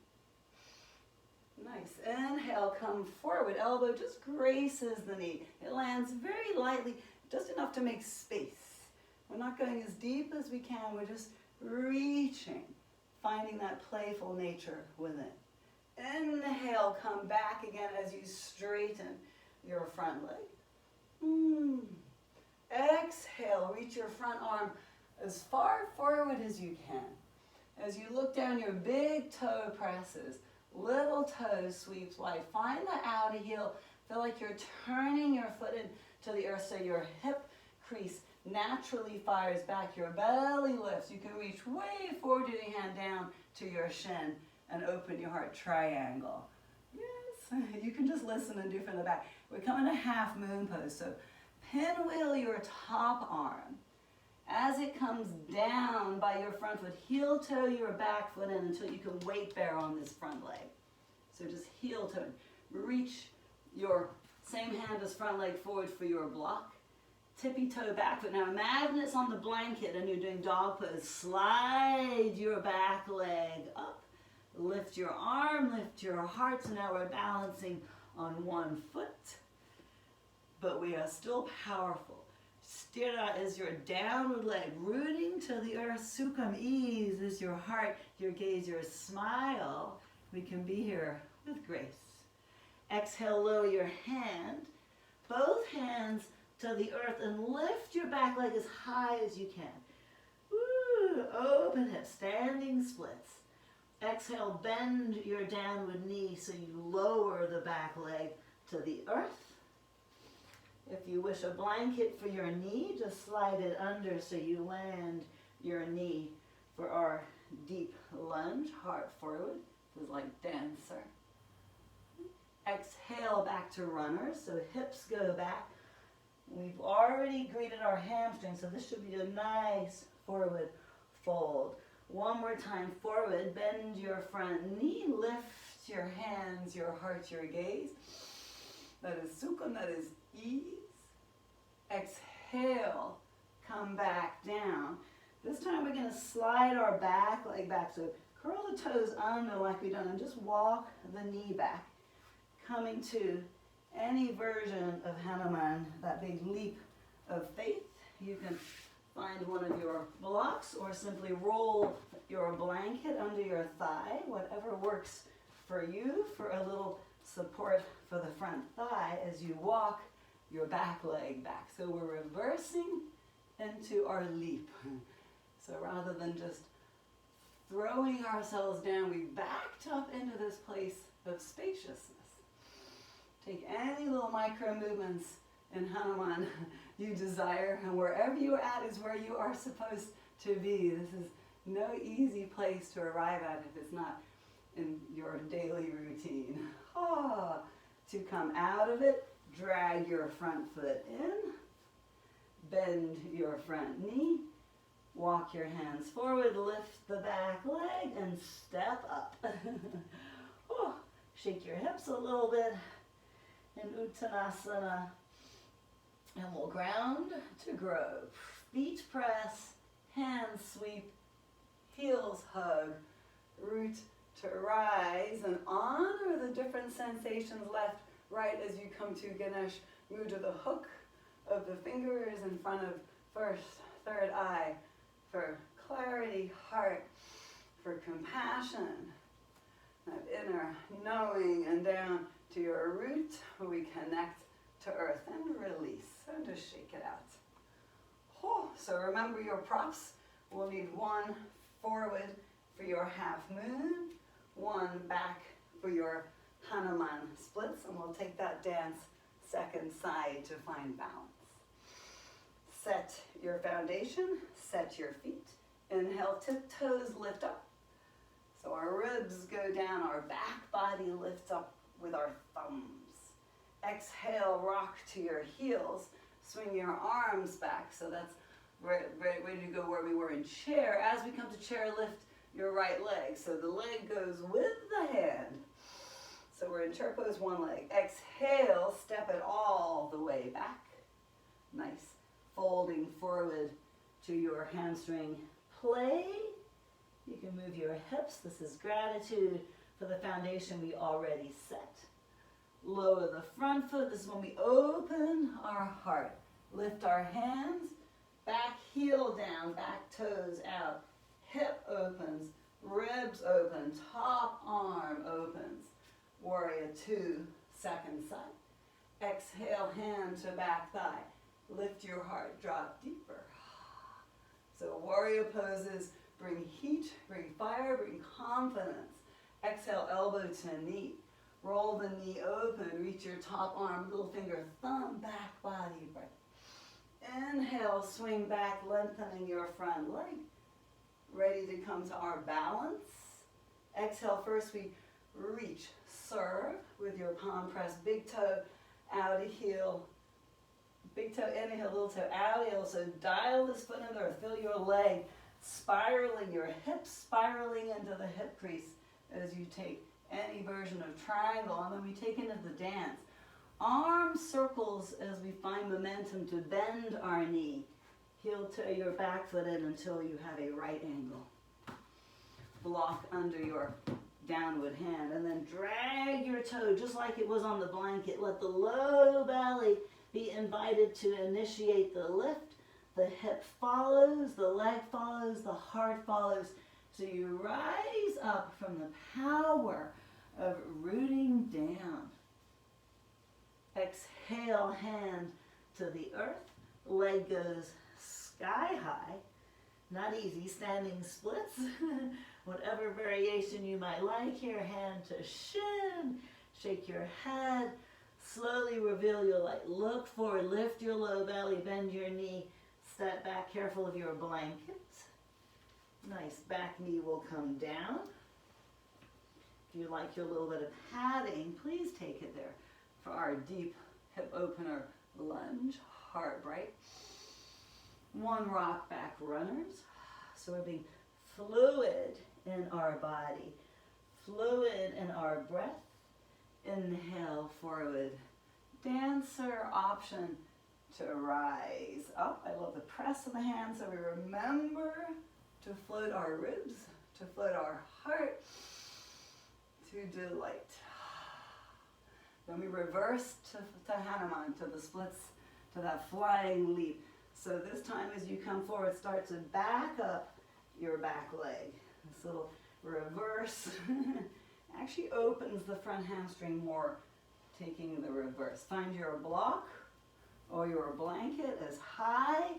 Nice. Inhale, come forward. Elbow just graces the knee. It lands very lightly, just enough to make space. We're not going as deep as we can. We're just reaching, finding that playful nature within. Inhale, come back again as you straighten your front leg. Exhale, reach your front arm as far forward as you can. As you look down, your big toe presses, little toe sweeps wide. Find the outer heel. Feel like you're turning your foot into the earth so your hip crease naturally fires back. Your belly lifts. You can reach way forward with your hand down to your shin and open your heart, triangle. Yes, you can just listen and do from the back. We're coming to half moon pose. So pinwheel your top arm. As it comes down by your front foot, heel toe your back foot in until you can weight bear on this front leg. So just heel toe. Reach your same hand as front leg forward for your block. Tippy toe back foot. Now imagine it's on the blanket and you're doing dog pose. Slide your back leg up. Lift your arm, lift your heart. So now we're balancing on one foot. But we are still powerful. Sthira is your downward leg, rooting to the earth. Sukham, ease is your heart, your gaze, your smile. We can be here with grace. Exhale, lower your hand, both hands to the earth, and lift your back leg as high as you can. Woo, open hips, standing splits. Exhale, bend your downward knee so you lower the back leg to the earth. If you wish a blanket for your knee, just slide it under so you land your knee for our deep lunge, heart forward. This is like dancer. Exhale, back to runner, so hips go back. We've already greeted our hamstrings, so this should be a nice forward fold. One more time, forward, bend your front knee, lift your hands, your heart, your gaze. That is sukham, that is ease. Exhale, come back down. This time we're going to slide our back leg back. So curl the toes under like we've done and just walk the knee back. Coming to any version of Hanuman, that big leap of faith. You can find one of your blocks or simply roll your blanket under your thigh, whatever works for you, for a little support for the front thigh as you walk your back leg back. So we're reversing into our leap. So rather than just throwing ourselves down, we backed up into this place of spaciousness. Take any little micro movements in Hanuman you desire, and wherever you're at is where you are supposed to be. This is no easy place to arrive at if it's not in your daily routine. To come out of it, drag your front foot in, bend your front knee, walk your hands forward, lift the back leg, and step up. Shake your hips a little bit in Uttanasana, and we'll ground to grow. Feet press, hands sweep, heels hug, root to rise, and honor the different sensations left, right as you come to Ganesh Mudra, the hook of the fingers in front of first, third eye, for clarity, heart, for compassion, that inner knowing, and down to your root where we connect to earth and release, and just shake it out. Oh, so remember your props. We'll need one forward for your half moon, one back for your Hanuman splits, and we'll take that dance second side to find balance. Set your foundation, set your feet. Inhale, tiptoes lift up. So our ribs go down, our back body lifts up with our thumbs. Exhale, rock to your heels. Swing your arms back. So that's ready to go where we were in chair. As we come to chair, lift your right leg. So the leg goes with the hand. So we're in chair pose, one leg. Exhale, step it all the way back. Nice. Folding forward to your hamstring play. You can move your hips. This is gratitude for the foundation we already set. Lower the front foot. This is when we open our heart. Lift our hands. Back heel down. Back toes out. Hip opens. Ribs open. Top arm opens. Warrior 2, second side. Exhale, hand to back thigh. Lift your heart. Drop deeper. So warrior poses. Bring heat, bring fire, bring confidence. Exhale, elbow to knee. Roll the knee open, reach your top arm, little finger, thumb, back body breath. Inhale, swing back, lengthening your front leg. Ready to come to our balance. Exhale, first we reach, serve with your palm press, big toe, outer heel. Big toe, inhale, little toe, outer heel. So dial this foot in there, feel your leg spiraling, your hips spiraling into the hip crease as you take any version of triangle, and then we take into the dance. Arm circles as we find momentum to bend our knee. Heel toe your back foot in until you have a right angle. Block under your downward hand, and then drag your toe just like it was on the blanket. Let the low belly be invited to initiate the lift. The hip follows, the leg follows, the heart follows. So you rise up from the power of rooting down. Exhale, hand to the earth. Leg goes sky high. Not easy, standing splits. Whatever variation you might like here. Hand to shin. Shake your head. Slowly reveal your light. Look forward, lift your low belly, bend your knee. Step back, careful of your blanket. Nice, back knee will come down. If you like your little bit of padding, please take it there for our deep hip opener lunge, heart bright. One rock back runners. So we're being fluid in our body, fluid in our breath. Inhale, forward. Dancer option to rise up. I love the press of the hands, so we remember to float our ribs, to float our heart, to delight. Then we reverse to Hanuman, to the splits, to that flying leap. So this time as you come forward, start to back up your back leg. This little reverse actually opens the front hamstring more, taking the reverse. Find your block or your blanket as high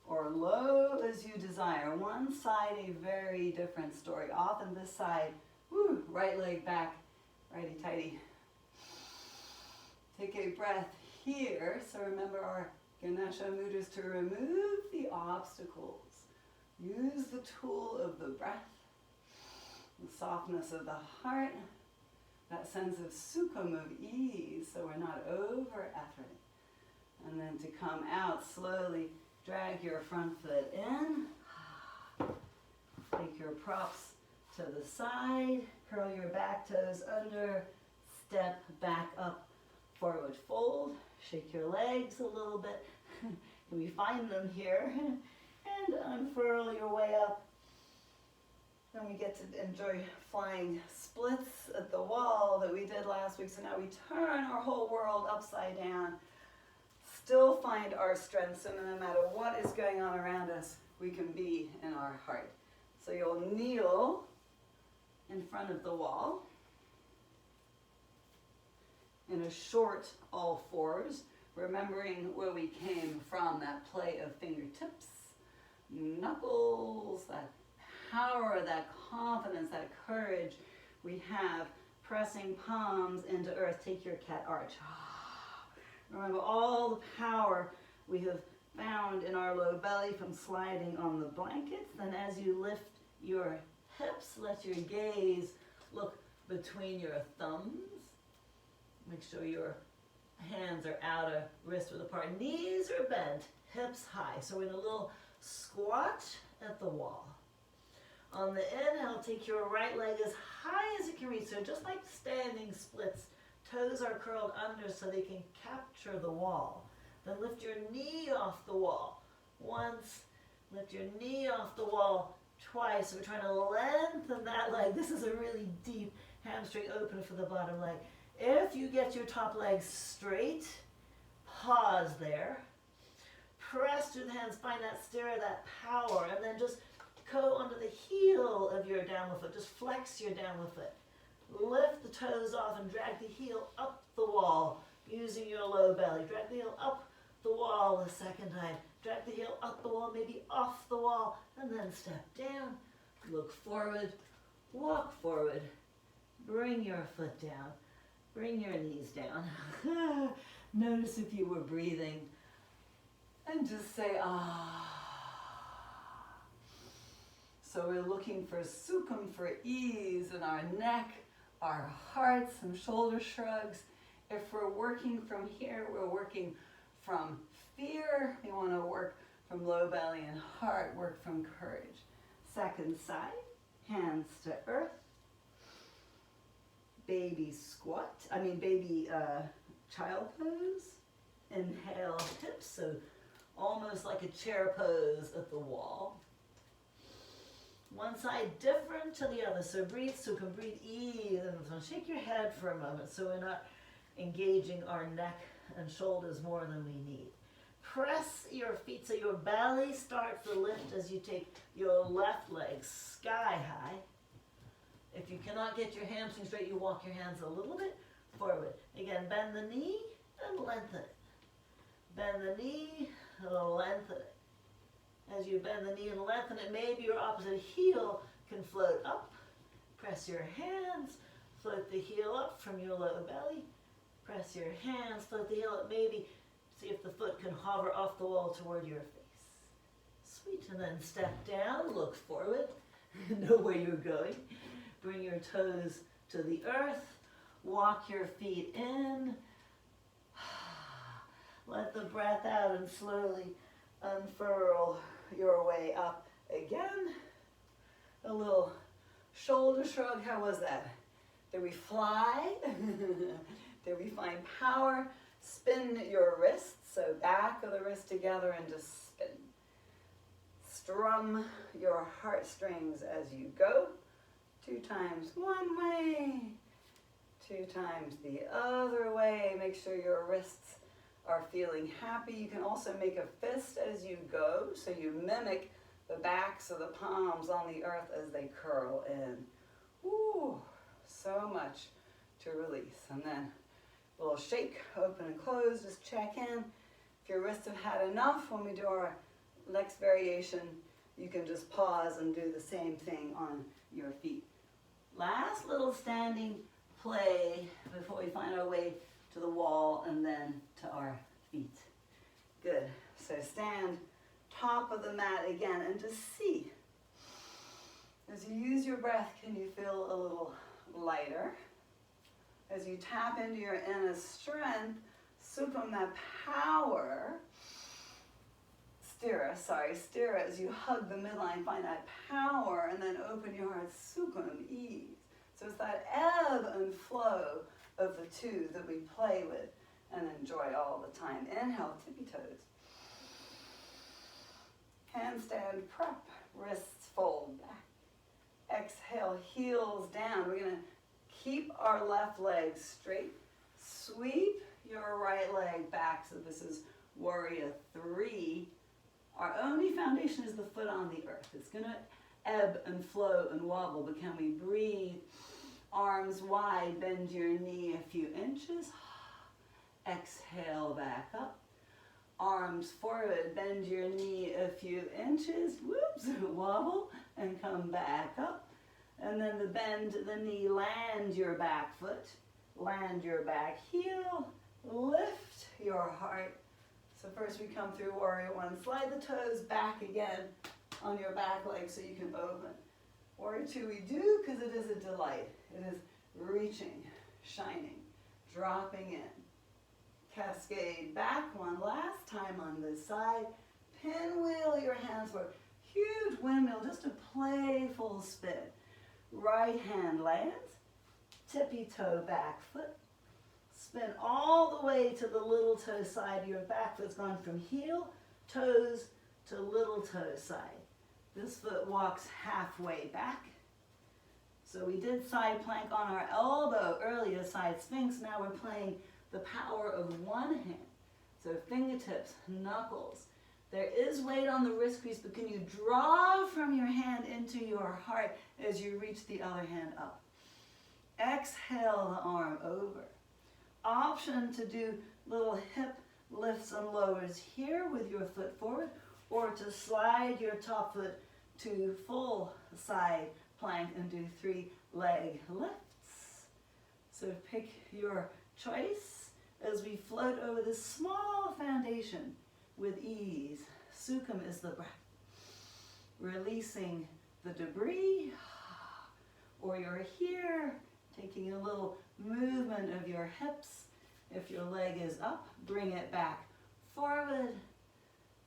or low as you desire. One side, a very different story. Often this side, woo, right leg back, righty-tighty. Take a breath here. So remember our Ganesha mudras to remove the obstacles. Use the tool of the breath, the softness of the heart, that sense of sukham, of ease, so we're not over-efforting. And then to come out slowly, drag your front foot in. Take your props to the side, curl your back toes under, step back up, forward fold, shake your legs a little bit. Can we find them here? and unfurl your way up. Then we get to enjoy flying splits at the wall that we did last week. So now we turn our whole world upside down, still find our strength, so no matter what is going on around us, we can be in our heart. So you'll kneel in front of the wall in a short all fours, remembering where we came from, that play of fingertips, knuckles, that power, that confidence, that courage we have, pressing palms into earth. Take your cat arch. Remember all the power we have found in our low belly from sliding on the blankets. Then as you lift your hips, let your gaze look between your thumbs. Make sure your hands are outer, wrists width apart. Knees are bent, hips high. So we're in a little squat at the wall. On the inhale, take your right leg as high as it can reach. So just like standing splits, toes are curled under so they can capture the wall. Then lift your knee off the wall. Once, lift your knee off the wall twice. So we're trying to lengthen that leg. This is a really deep hamstring opener for the bottom leg. If you get your top leg straight, pause there. Press through the hands, find that stirrer, that power, and then just go onto the heel of your downward foot. Just flex your downward foot. Lift the toes off and drag the heel up the wall using your low belly. Drag the heel up the wall a second time. Drag the heel up the wall, maybe off the wall, and then step down. Look forward, walk forward. Bring your foot down. Bring your knees down. Notice if you were breathing. And just say, ah. So we're looking for sukham, for ease in our neck, our heart, some shoulder shrugs. If we're working from here, we're working from fear. We want to work from low belly and heart, work from courage. Second side, hands to earth. Baby child pose. Inhale, hips, so almost like a chair pose at the wall. One side different to the other, so breathe, so you can breathe ease. And shake your head for a moment so we're not engaging our neck and shoulders more than we need. Press your feet so your belly starts to lift as you take your left leg sky high. If you cannot get your hamstrings straight, you walk your hands a little bit forward. Again, bend the knee and lengthen it. Bend the knee and lengthen it. As you bend the knee and lengthen it, maybe your opposite heel can float up. Press your hands, float the heel up from your low belly. Press your hands, float the heel up, maybe see if the foot can hover off the wall toward your face. Sweet, and then step down, look forward, know where you're going. Bring your toes to the earth, walk your feet in. Let the breath out and slowly unfurl your way up again. A little shoulder shrug. How was that? Did we fly? Did we find power? Spin your wrists, so back of the wrist together and just spin. Strum your heartstrings as you go. 2 times one way, 2 times the other way. Make sure your wrists are feeling happy. You can also make a fist as you go, so you mimic the backs of the palms on the earth as they curl in. Ooh, so much to release. And then a little shake, open and close, just check in. If your wrists have had enough, when we do our next variation, you can just pause and do the same thing on your feet. Last little standing play before we find our way to the wall and then to our feet. Good. So stand top of the mat again and just see. As you use your breath, can you feel a little lighter? As you tap into your inner strength, sukham, that power. Stira, as you hug the midline, find that power, and then open your heart, sukham, ease. So it's that ebb and flow of the two that we play with and enjoy all the time. Inhale, tippy toes. Handstand prep, wrists fold back. Exhale, heels down. We're going to keep our left leg straight. Sweep your right leg back. So this is warrior 3. Our only foundation is the foot on the earth. It's going to ebb and flow and wobble, but can we breathe? Arms wide, bend your knee a few inches. Exhale, back up. Arms forward, bend your knee a few inches. Whoops, wobble and come back up. And then bend the knee, land your back foot, land your back heel, lift your heart. So first we come through warrior 1. Slide the toes back again on your back leg so you can open. Warrior 2 we do because it is a delight. It is reaching, shining, dropping in. Cascade back one last time on this side. Pinwheel your hands forward. Huge windmill, just a playful spin. Right hand lands, tippy toe back foot. Spin all the way to the little toe side of your back foot's gone from heel, toes to little toe side. This foot walks halfway back. So we did side plank on our elbow earlier, side sphinx. Now we're playing the power of one hand. So fingertips, knuckles. There is weight on the wrist crease, but can you draw from your hand into your heart as you reach the other hand up? Exhale the arm over. Option to do little hip lifts and lowers here with your foot forward, or to slide your top foot to full side plank and do 3 leg lifts. So pick your choice as we float over this small foundation with ease. Sukham is the breath. Releasing the debris, or you're here, taking a little movement of your hips. If your leg is up, bring it back forward.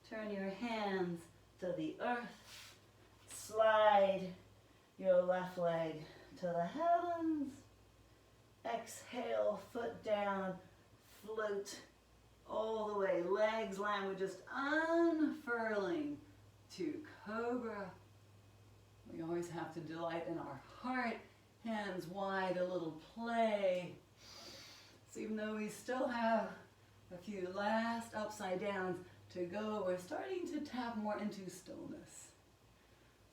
Turn your hands to the earth. Slide your left leg to the heavens. Exhale, foot down, float all the way. Legs land, we're just unfurling to cobra. We always have to delight in our heart. Hands wide, a little play. So even though we still have a few last upside downs to go, we're starting to tap more into stillness.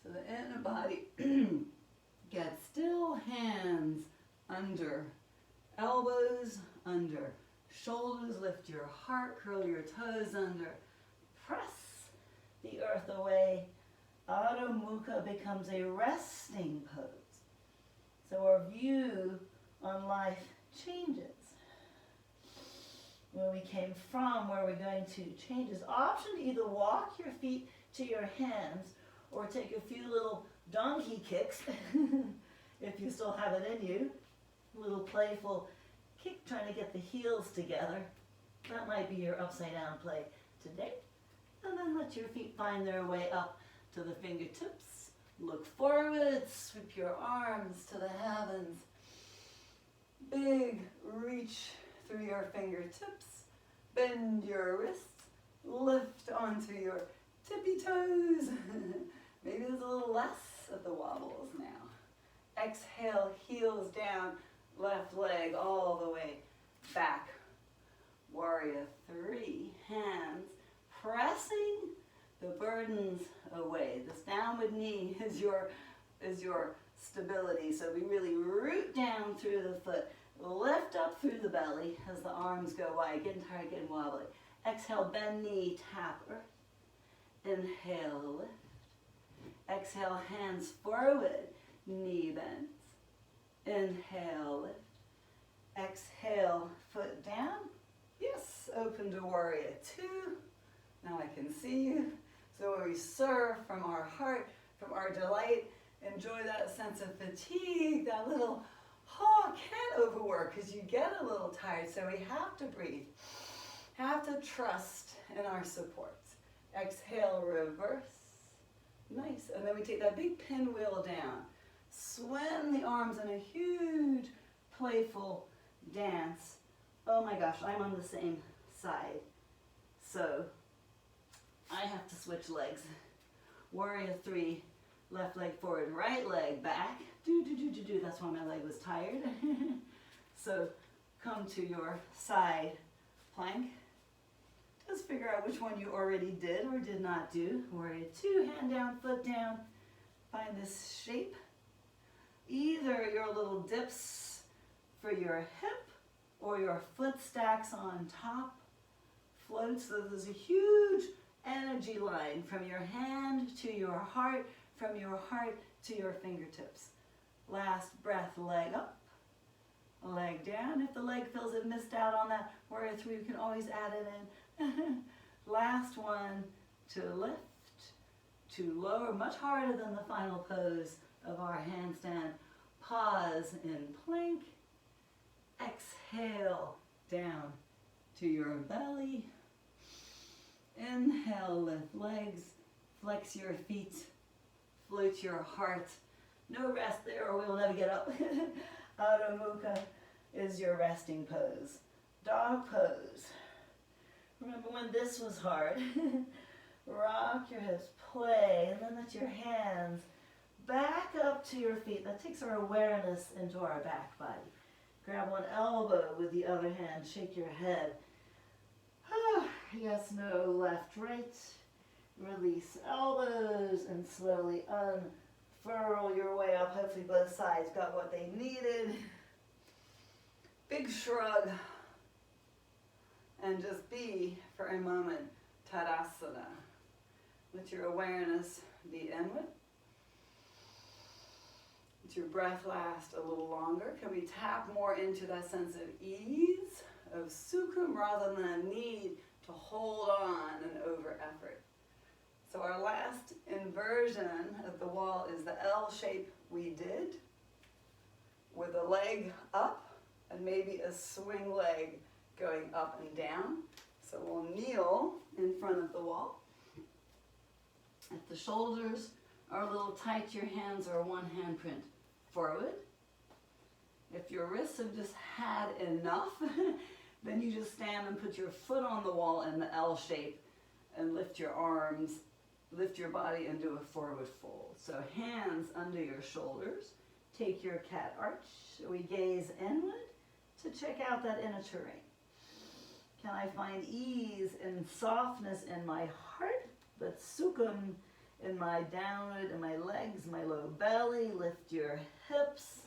So the inner body gets still, hands under, elbows under, shoulders lift your heart, curl your toes under, press the earth away. Adho Mukha becomes a resting pose. So our view on life changes. Where we came from, where we're going to changes. Option to either walk your feet to your hands or take a few little donkey kicks if you still have it in you. A little playful kick, trying to get the heels together. That might be your upside down play today. And then let your feet find their way up to the fingertips. Look forward, sweep your arms to the heavens. Big reach through your fingertips. Bend your wrists. Lift onto your tippy toes. Maybe there's a little less of the wobbles now. Exhale, heels down, left leg all the way back. Warrior 3, hands pressing the burdens away. This downward knee is your stability. So we really root down through the foot, lift up through the belly as the arms go wide, getting tired, getting wobbly. Exhale, bend knee, tap earth. Inhale, lift. Exhale, hands forward, knee bends. Inhale, lift. Exhale, foot down. Yes, open to warrior 2. Now I can see you. So when we serve from our heart, from our delight, enjoy that sense of fatigue, that little, can't overwork because you get a little tired. So we have to breathe, have to trust in our supports. Exhale, reverse. Nice. And then we take that big pinwheel down. Swim the arms in a huge, playful dance. Oh my gosh, I'm on the same side. So I have to switch legs. Warrior 3, left leg forward, right leg back. Do, do, do, do, do. That's why my leg was tired. So come to your side plank. Just figure out which one you already did or did not do. Warrior 2, hand down, foot down. Find this shape. Either your little dips for your hip or your foot stacks on top. Float, so there's a huge energy line from your hand to your heart, from your heart to your fingertips. Last breath, leg up, leg down. If the leg feels it missed out on that warrior 3, you can always add it in. Last one, to lift, to lower, much harder than the final pose of our handstand. Pause in plank. Exhale down to your belly. Inhale, lift legs, flex your feet, float your heart. No rest there or we will never get up. Adho Mukha is your resting pose. Dog pose. Remember when this was hard? Rock your hips, play, and then let your hands back up to your feet. That takes our awareness into our back body. Grab one elbow with the other hand, shake your head. Yes, no, left, right. Release elbows and slowly unfurl your way up. Hopefully both sides got what they needed. Big shrug. And just be, for a moment, Tadasana. Let your awareness be inward. Let your breath last a little longer. Can we tap more into that sense of ease, of sukham, rather than a need to hold on and over effort? So our last inversion of the wall is the L shape we did, with a leg up and maybe a swing leg going up and down. So we'll kneel in front of the wall. If the shoulders are a little tight, your hands are one handprint forward. If your wrists have just had enough, then you just stand and put your foot on the wall in the L shape and lift your arms, lift your body and do a forward fold. So hands under your shoulders. Take your cat arch. We gaze inward to check out that inner terrain. Can I find ease and softness in my heart, but sukham in my downward, in my legs, my low belly? Lift your hips.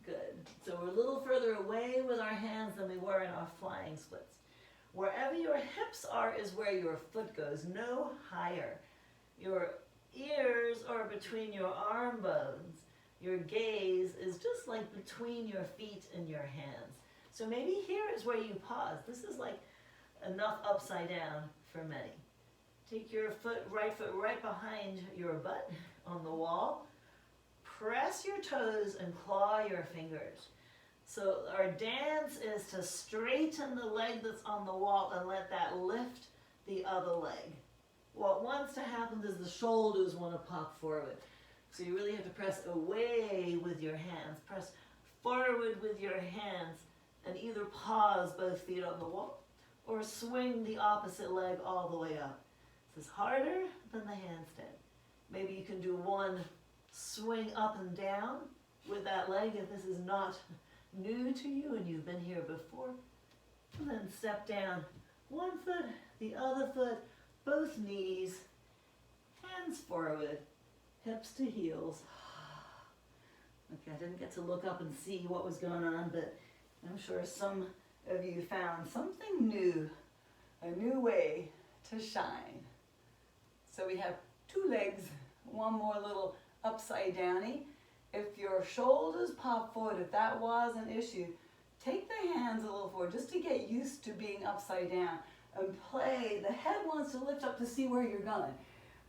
Good. So we're a little further away with our hands than we were in our flying splits. Wherever your hips are is where your foot goes, no higher. Your ears are between your arm bones. Your gaze is just like between your feet and your hands. So maybe here is where you pause. This is like enough upside down for many. Take your right foot right behind your butt on the wall. Press your toes and claw your fingers. So our dance is to straighten the leg that's on the wall and let that lift the other leg. What wants to happen is the shoulders want to pop forward. So you really have to press away with your hands. Press forward with your hands and either pause both feet on the wall or swing the opposite leg all the way up. This is harder than the handstand. Maybe you can do one swing up and down with that leg if this is not new to you and you've been here before. And then step down. One foot, the other foot, both knees, hands forward, hips to heels. Okay, I didn't get to look up and see what was going on, but I'm sure some of you found something new, a new way to shine. So we have two legs, one more little upside downy. If your shoulders pop forward, if that was an issue, take the hands a little forward just to get used to being upside down and play. The head wants to lift up to see where you're going,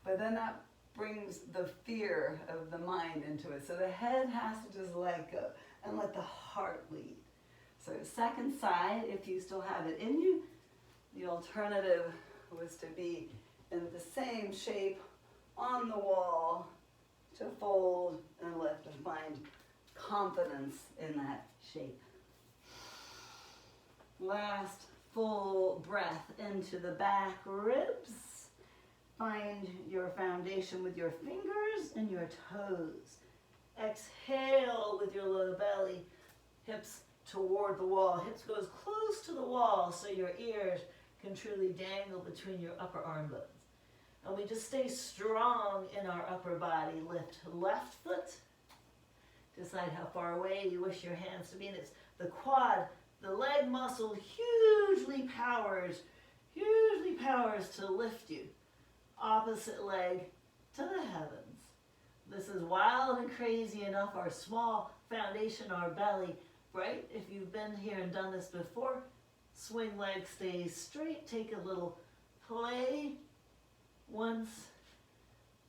but then that brings the fear of the mind into it. So the head has to just let go and let the heart lead. So second side, if you still have it in you, the alternative was to be in the same shape on the wall, to fold and lift and find confidence in that shape. Last full breath into the back ribs. Find your foundation with your fingers and your toes. Exhale with your low belly, hips toward the wall. Hips go as close to the wall so your ears can truly dangle between your upper arm bones. And we just stay strong in our upper body. Lift left foot. Decide how far away you wish your hands to be. And it's the quad, the leg muscle hugely powers to lift you. Opposite leg to the heavens. This is wild and crazy enough. Our small foundation, our belly, right? If you've been here and done this before, swing leg stays straight. Take a little play. Once,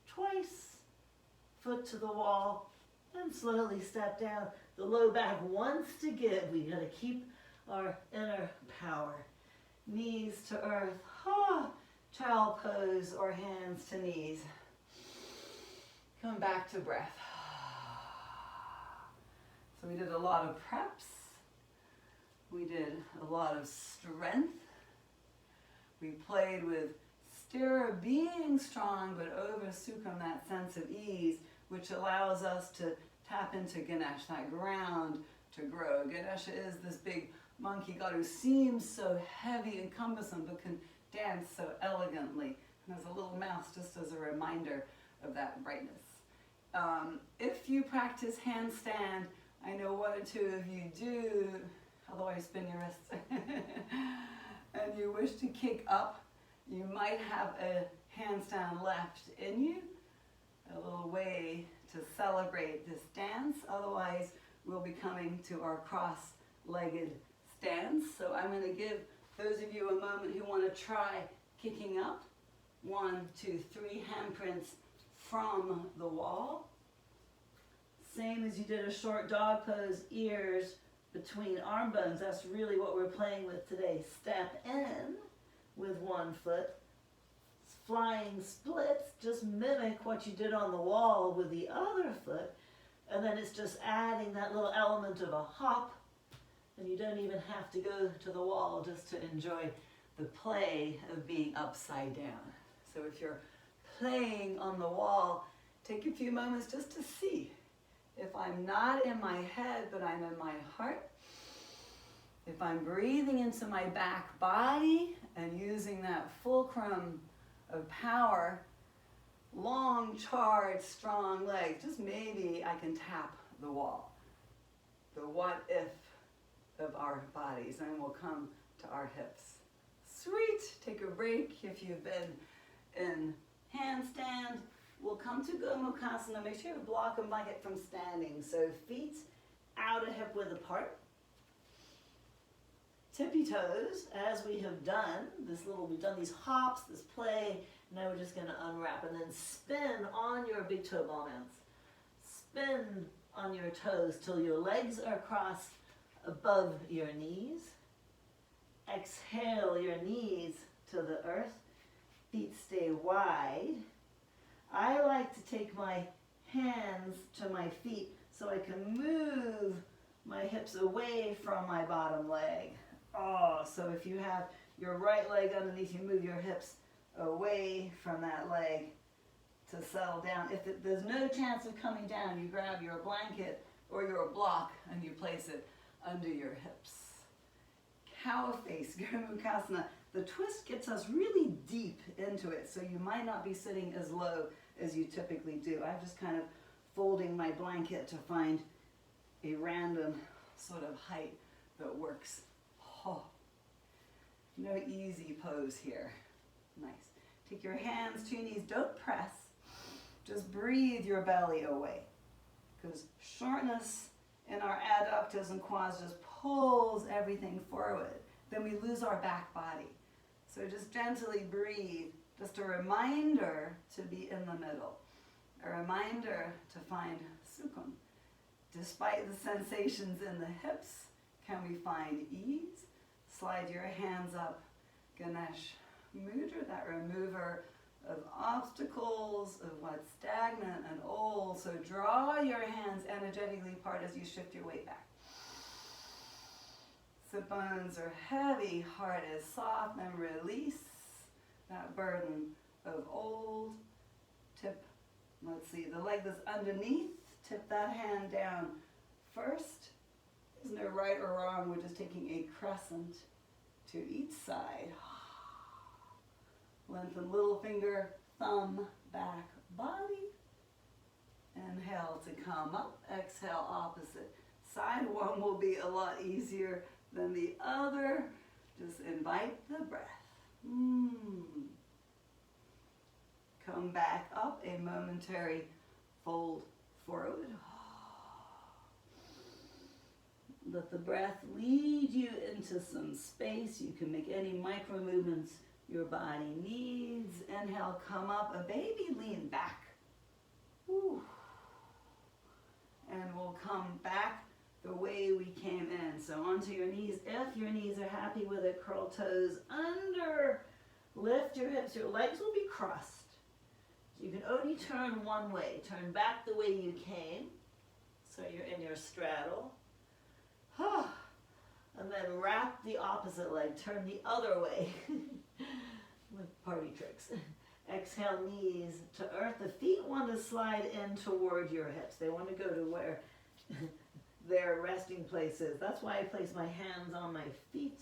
twice, foot to the wall, and slowly step down. The low back wants to give. We got to keep our inner power. Knees to earth. Child pose or hands to knees. Come back to breath. So we did a lot of preps. We did a lot of strength. We played with Sthira being strong, but over Sukham, that sense of ease, which allows us to tap into Ganesh, that ground to grow. Ganesha is this big monkey god who seems so heavy and cumbersome, but can dance so elegantly. And there's a little mouse just as a reminder of that brightness. If you practice handstand, I know one or two of you do, otherwise spin your wrists, and you wish to kick up, you might have a handstand left in you, a little way to celebrate this dance. Otherwise, we'll be coming to our cross-legged stance. So I'm going to give those of you a moment who want to try kicking up. 1, 2, 3 handprints from the wall. Same as you did a short dog pose, ears between arm bones. That's really what we're playing with today. Step in with one foot. Flying splits, just mimic what you did on the wall with the other foot. And then it's just adding that little element of a hop. And you don't even have to go to the wall just to enjoy the play of being upside down. So if you're playing on the wall, take a few moments just to see if I'm not in my head, but I'm in my heart. If I'm breathing into my back body and using that fulcrum of power, long, charged, strong legs, just maybe I can tap the wall. The what if of our bodies, and we'll come to our hips. Sweet, take a break if you've been in handstand. We'll come to Gomukhasana. Make sure you block a blanket from standing. So feet outer hip width apart. Tippy toes, as we have done. We've done these hops, this play. Now we're just going to unwrap and then spin on your big toe ball mounts. Spin on your toes till your legs are crossed above your knees. Exhale your knees to the earth. Feet stay wide. I like to take my hands to my feet so I can move my hips away from my bottom leg. So if you have your right leg underneath, you move your hips away from that leg to settle down. If there's no chance of coming down, you grab your blanket or your block and you place it under your hips. Cow face, Gomukhasana. The twist gets us really deep into it, so you might not be sitting as low as you typically do. I'm just kind of folding my blanket to find a random sort of height that works. No easy pose here. Nice. Take your hands to your knees. Don't press. Just breathe your belly away, because shortness in our adductors and quads just pulls everything forward. Then we lose our back body. So just gently breathe. Just a reminder to be in the middle. A reminder to find Sukham. Despite the sensations in the hips, can we find ease? Slide your hands up. Ganesh Mudra, that remover of obstacles, of what's stagnant and old. So draw your hands energetically apart as you shift your weight back. So bones are heavy, heart is soft, and release that burden of old. Tip, let's see, the leg that's underneath, tip that hand down first. There's no right or wrong, we're just taking a crescent to each side. Lengthen little finger, thumb, back, body. Inhale to come up, exhale opposite side. One will be a lot easier than the other. Just invite the breath. Come back up, a momentary fold forward. Let the breath lead you into some space. You can make any micro movements your body needs. Inhale, come up, a baby, lean back. Woo. And we'll come back the way we came in. So onto your knees. If your knees are happy with it, curl toes under. Lift your hips. Your legs will be crossed. You can only turn one way. Turn back the way you came. So you're in your straddle. And then wrap the opposite leg. Turn the other way. Like party tricks. Exhale, knees to earth. The feet want to slide in toward your hips. They want to go to where their resting place is. That's why I place my hands on my feet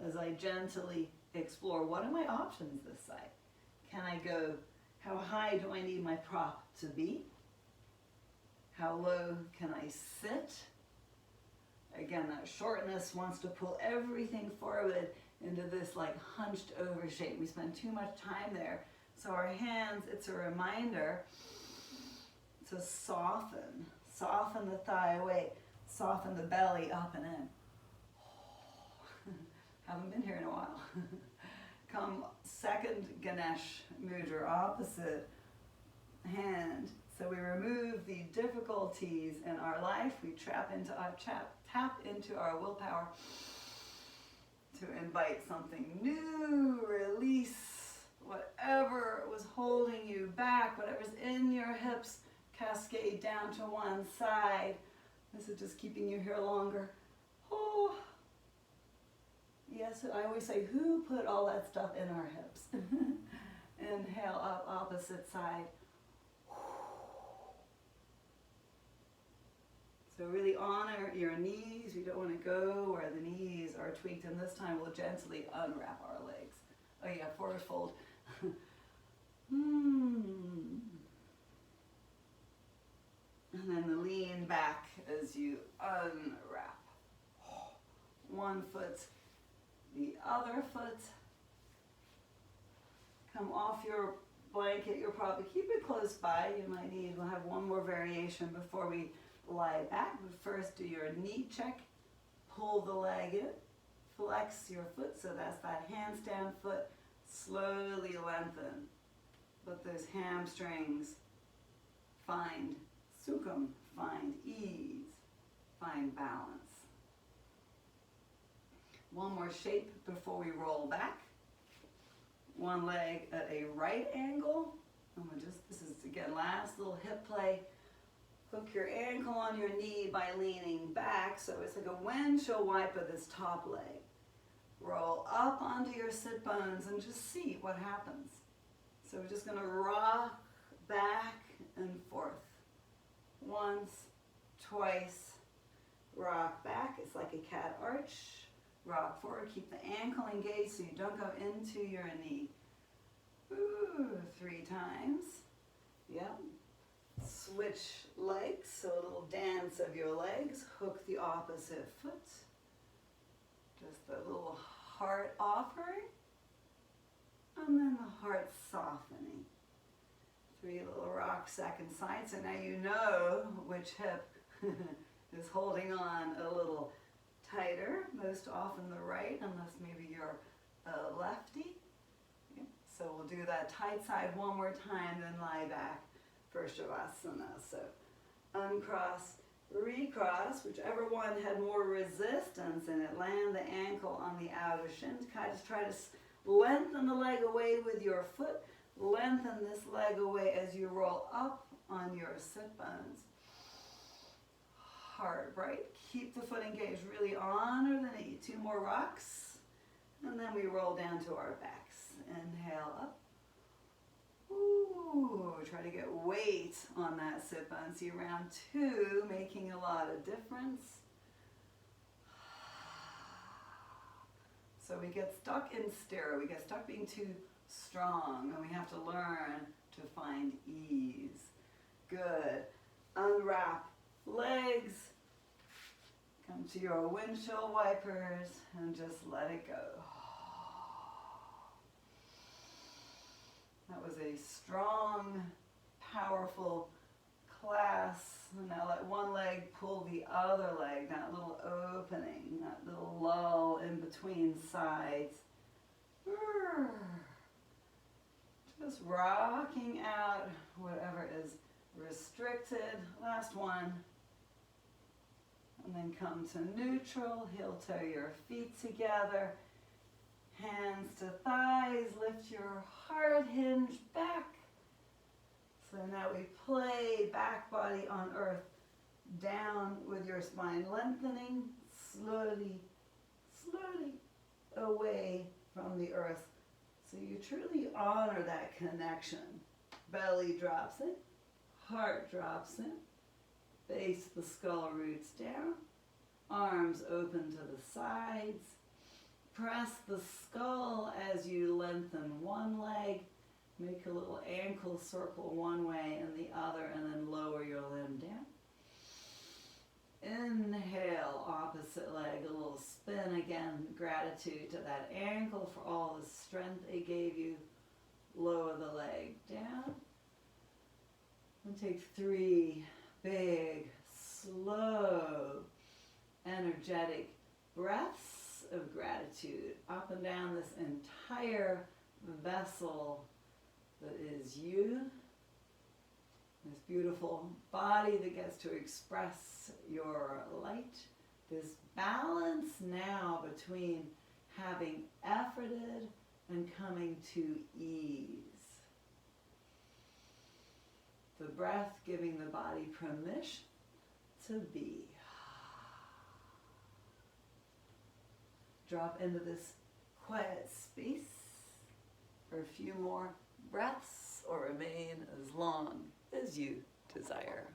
as I gently explore what are my options this side. Can I go, how high do I need my prop to be? How low can I sit? Again, that shortness wants to pull everything forward into this like hunched over shape. We spend too much time there. So our hands, it's a reminder to soften. Soften the thigh away. Soften the belly up and in. Haven't been here in a while. Come second Ganesh Mudra, opposite hand. So we remove the difficulties in our life. We tap into our willpower to invite something new, release whatever was holding you back, whatever's in your hips, cascade down to one side. This is just keeping you here longer. Oh. Yes, I always say, who put all that stuff in our hips? Inhale up, opposite side. So really honor your knees. We don't want to go where the knees are tweaked, and this time we'll gently unwrap our legs. Oh yeah, forward fold. And then the lean back as you unwrap. One foot, the other foot. Come off your blanket, your prop. Keep it close by. You might need, we'll have one more variation before we lie back. But first do your knee check. Pull the leg in. Flex your foot, so that's that handstand foot. Slowly lengthen. Let those hamstrings find sukham, find ease, find balance. One more shape before we roll back. One leg at a right angle. This is again, last little hip play. Hook your ankle on your knee by leaning back. So it's like a windshield wiper, this top leg. Roll up onto your sit bones and just see what happens. So we're just gonna rock back and forth. Once, twice, rock back. It's like a cat arch. Rock forward, keep the ankle engaged so you don't go into your knee. Ooh, 3 times. Yep. Switch legs, so a little dance of your legs. Hook the opposite foot. Just a little heart offering. And then the heart softening. 3 little rocks second side. So now you know which hip is holding on a little tighter. Most often the right, unless maybe you're a lefty. Okay. So we'll do that tight side one more time, then lie back for Shavasana. So uncross, recross, whichever one had more resistance in it. Land the ankle on the outer shin. Just try to lengthen the leg away with your foot. Lengthen this leg away as you roll up on your sit bones. Hard, right? Keep the foot engaged. Really honor the knee. 2 more rocks. And then we roll down to our backs. Inhale up. Ooh, try to get weight on that sit bone. See, round 2, making a lot of difference. So we get stuck in stare, we get stuck being too strong, and we have to learn to find ease. Good. Unwrap legs. Come to your windshield wipers and just let it go. That was a strong, powerful class. Now let one leg pull the other leg, that little opening, that little lull in between sides. Just rocking out whatever is restricted. Last one. And then come to neutral, heel toe your feet together. Hands to thighs, lift your heart hinge back. So now we play back body on earth, down with your spine lengthening, slowly, slowly away from the earth. So you truly honor that connection. Belly drops in, heart drops in, base the skull roots down, arms open to the sides. Press the skull as you lengthen one leg. Make a little ankle circle one way and the other, and then lower your limb down. Inhale, opposite leg, a little spin again. Gratitude to that ankle for all the strength it gave you. Lower the leg down. And take 3 big, slow, energetic breaths of gratitude up and down this entire vessel that is you, this beautiful body that gets to express your light, this balance now between having efforted and coming to ease. The breath giving the body permission to be. Drop into this quiet space for a few more breaths, or remain as long as you desire.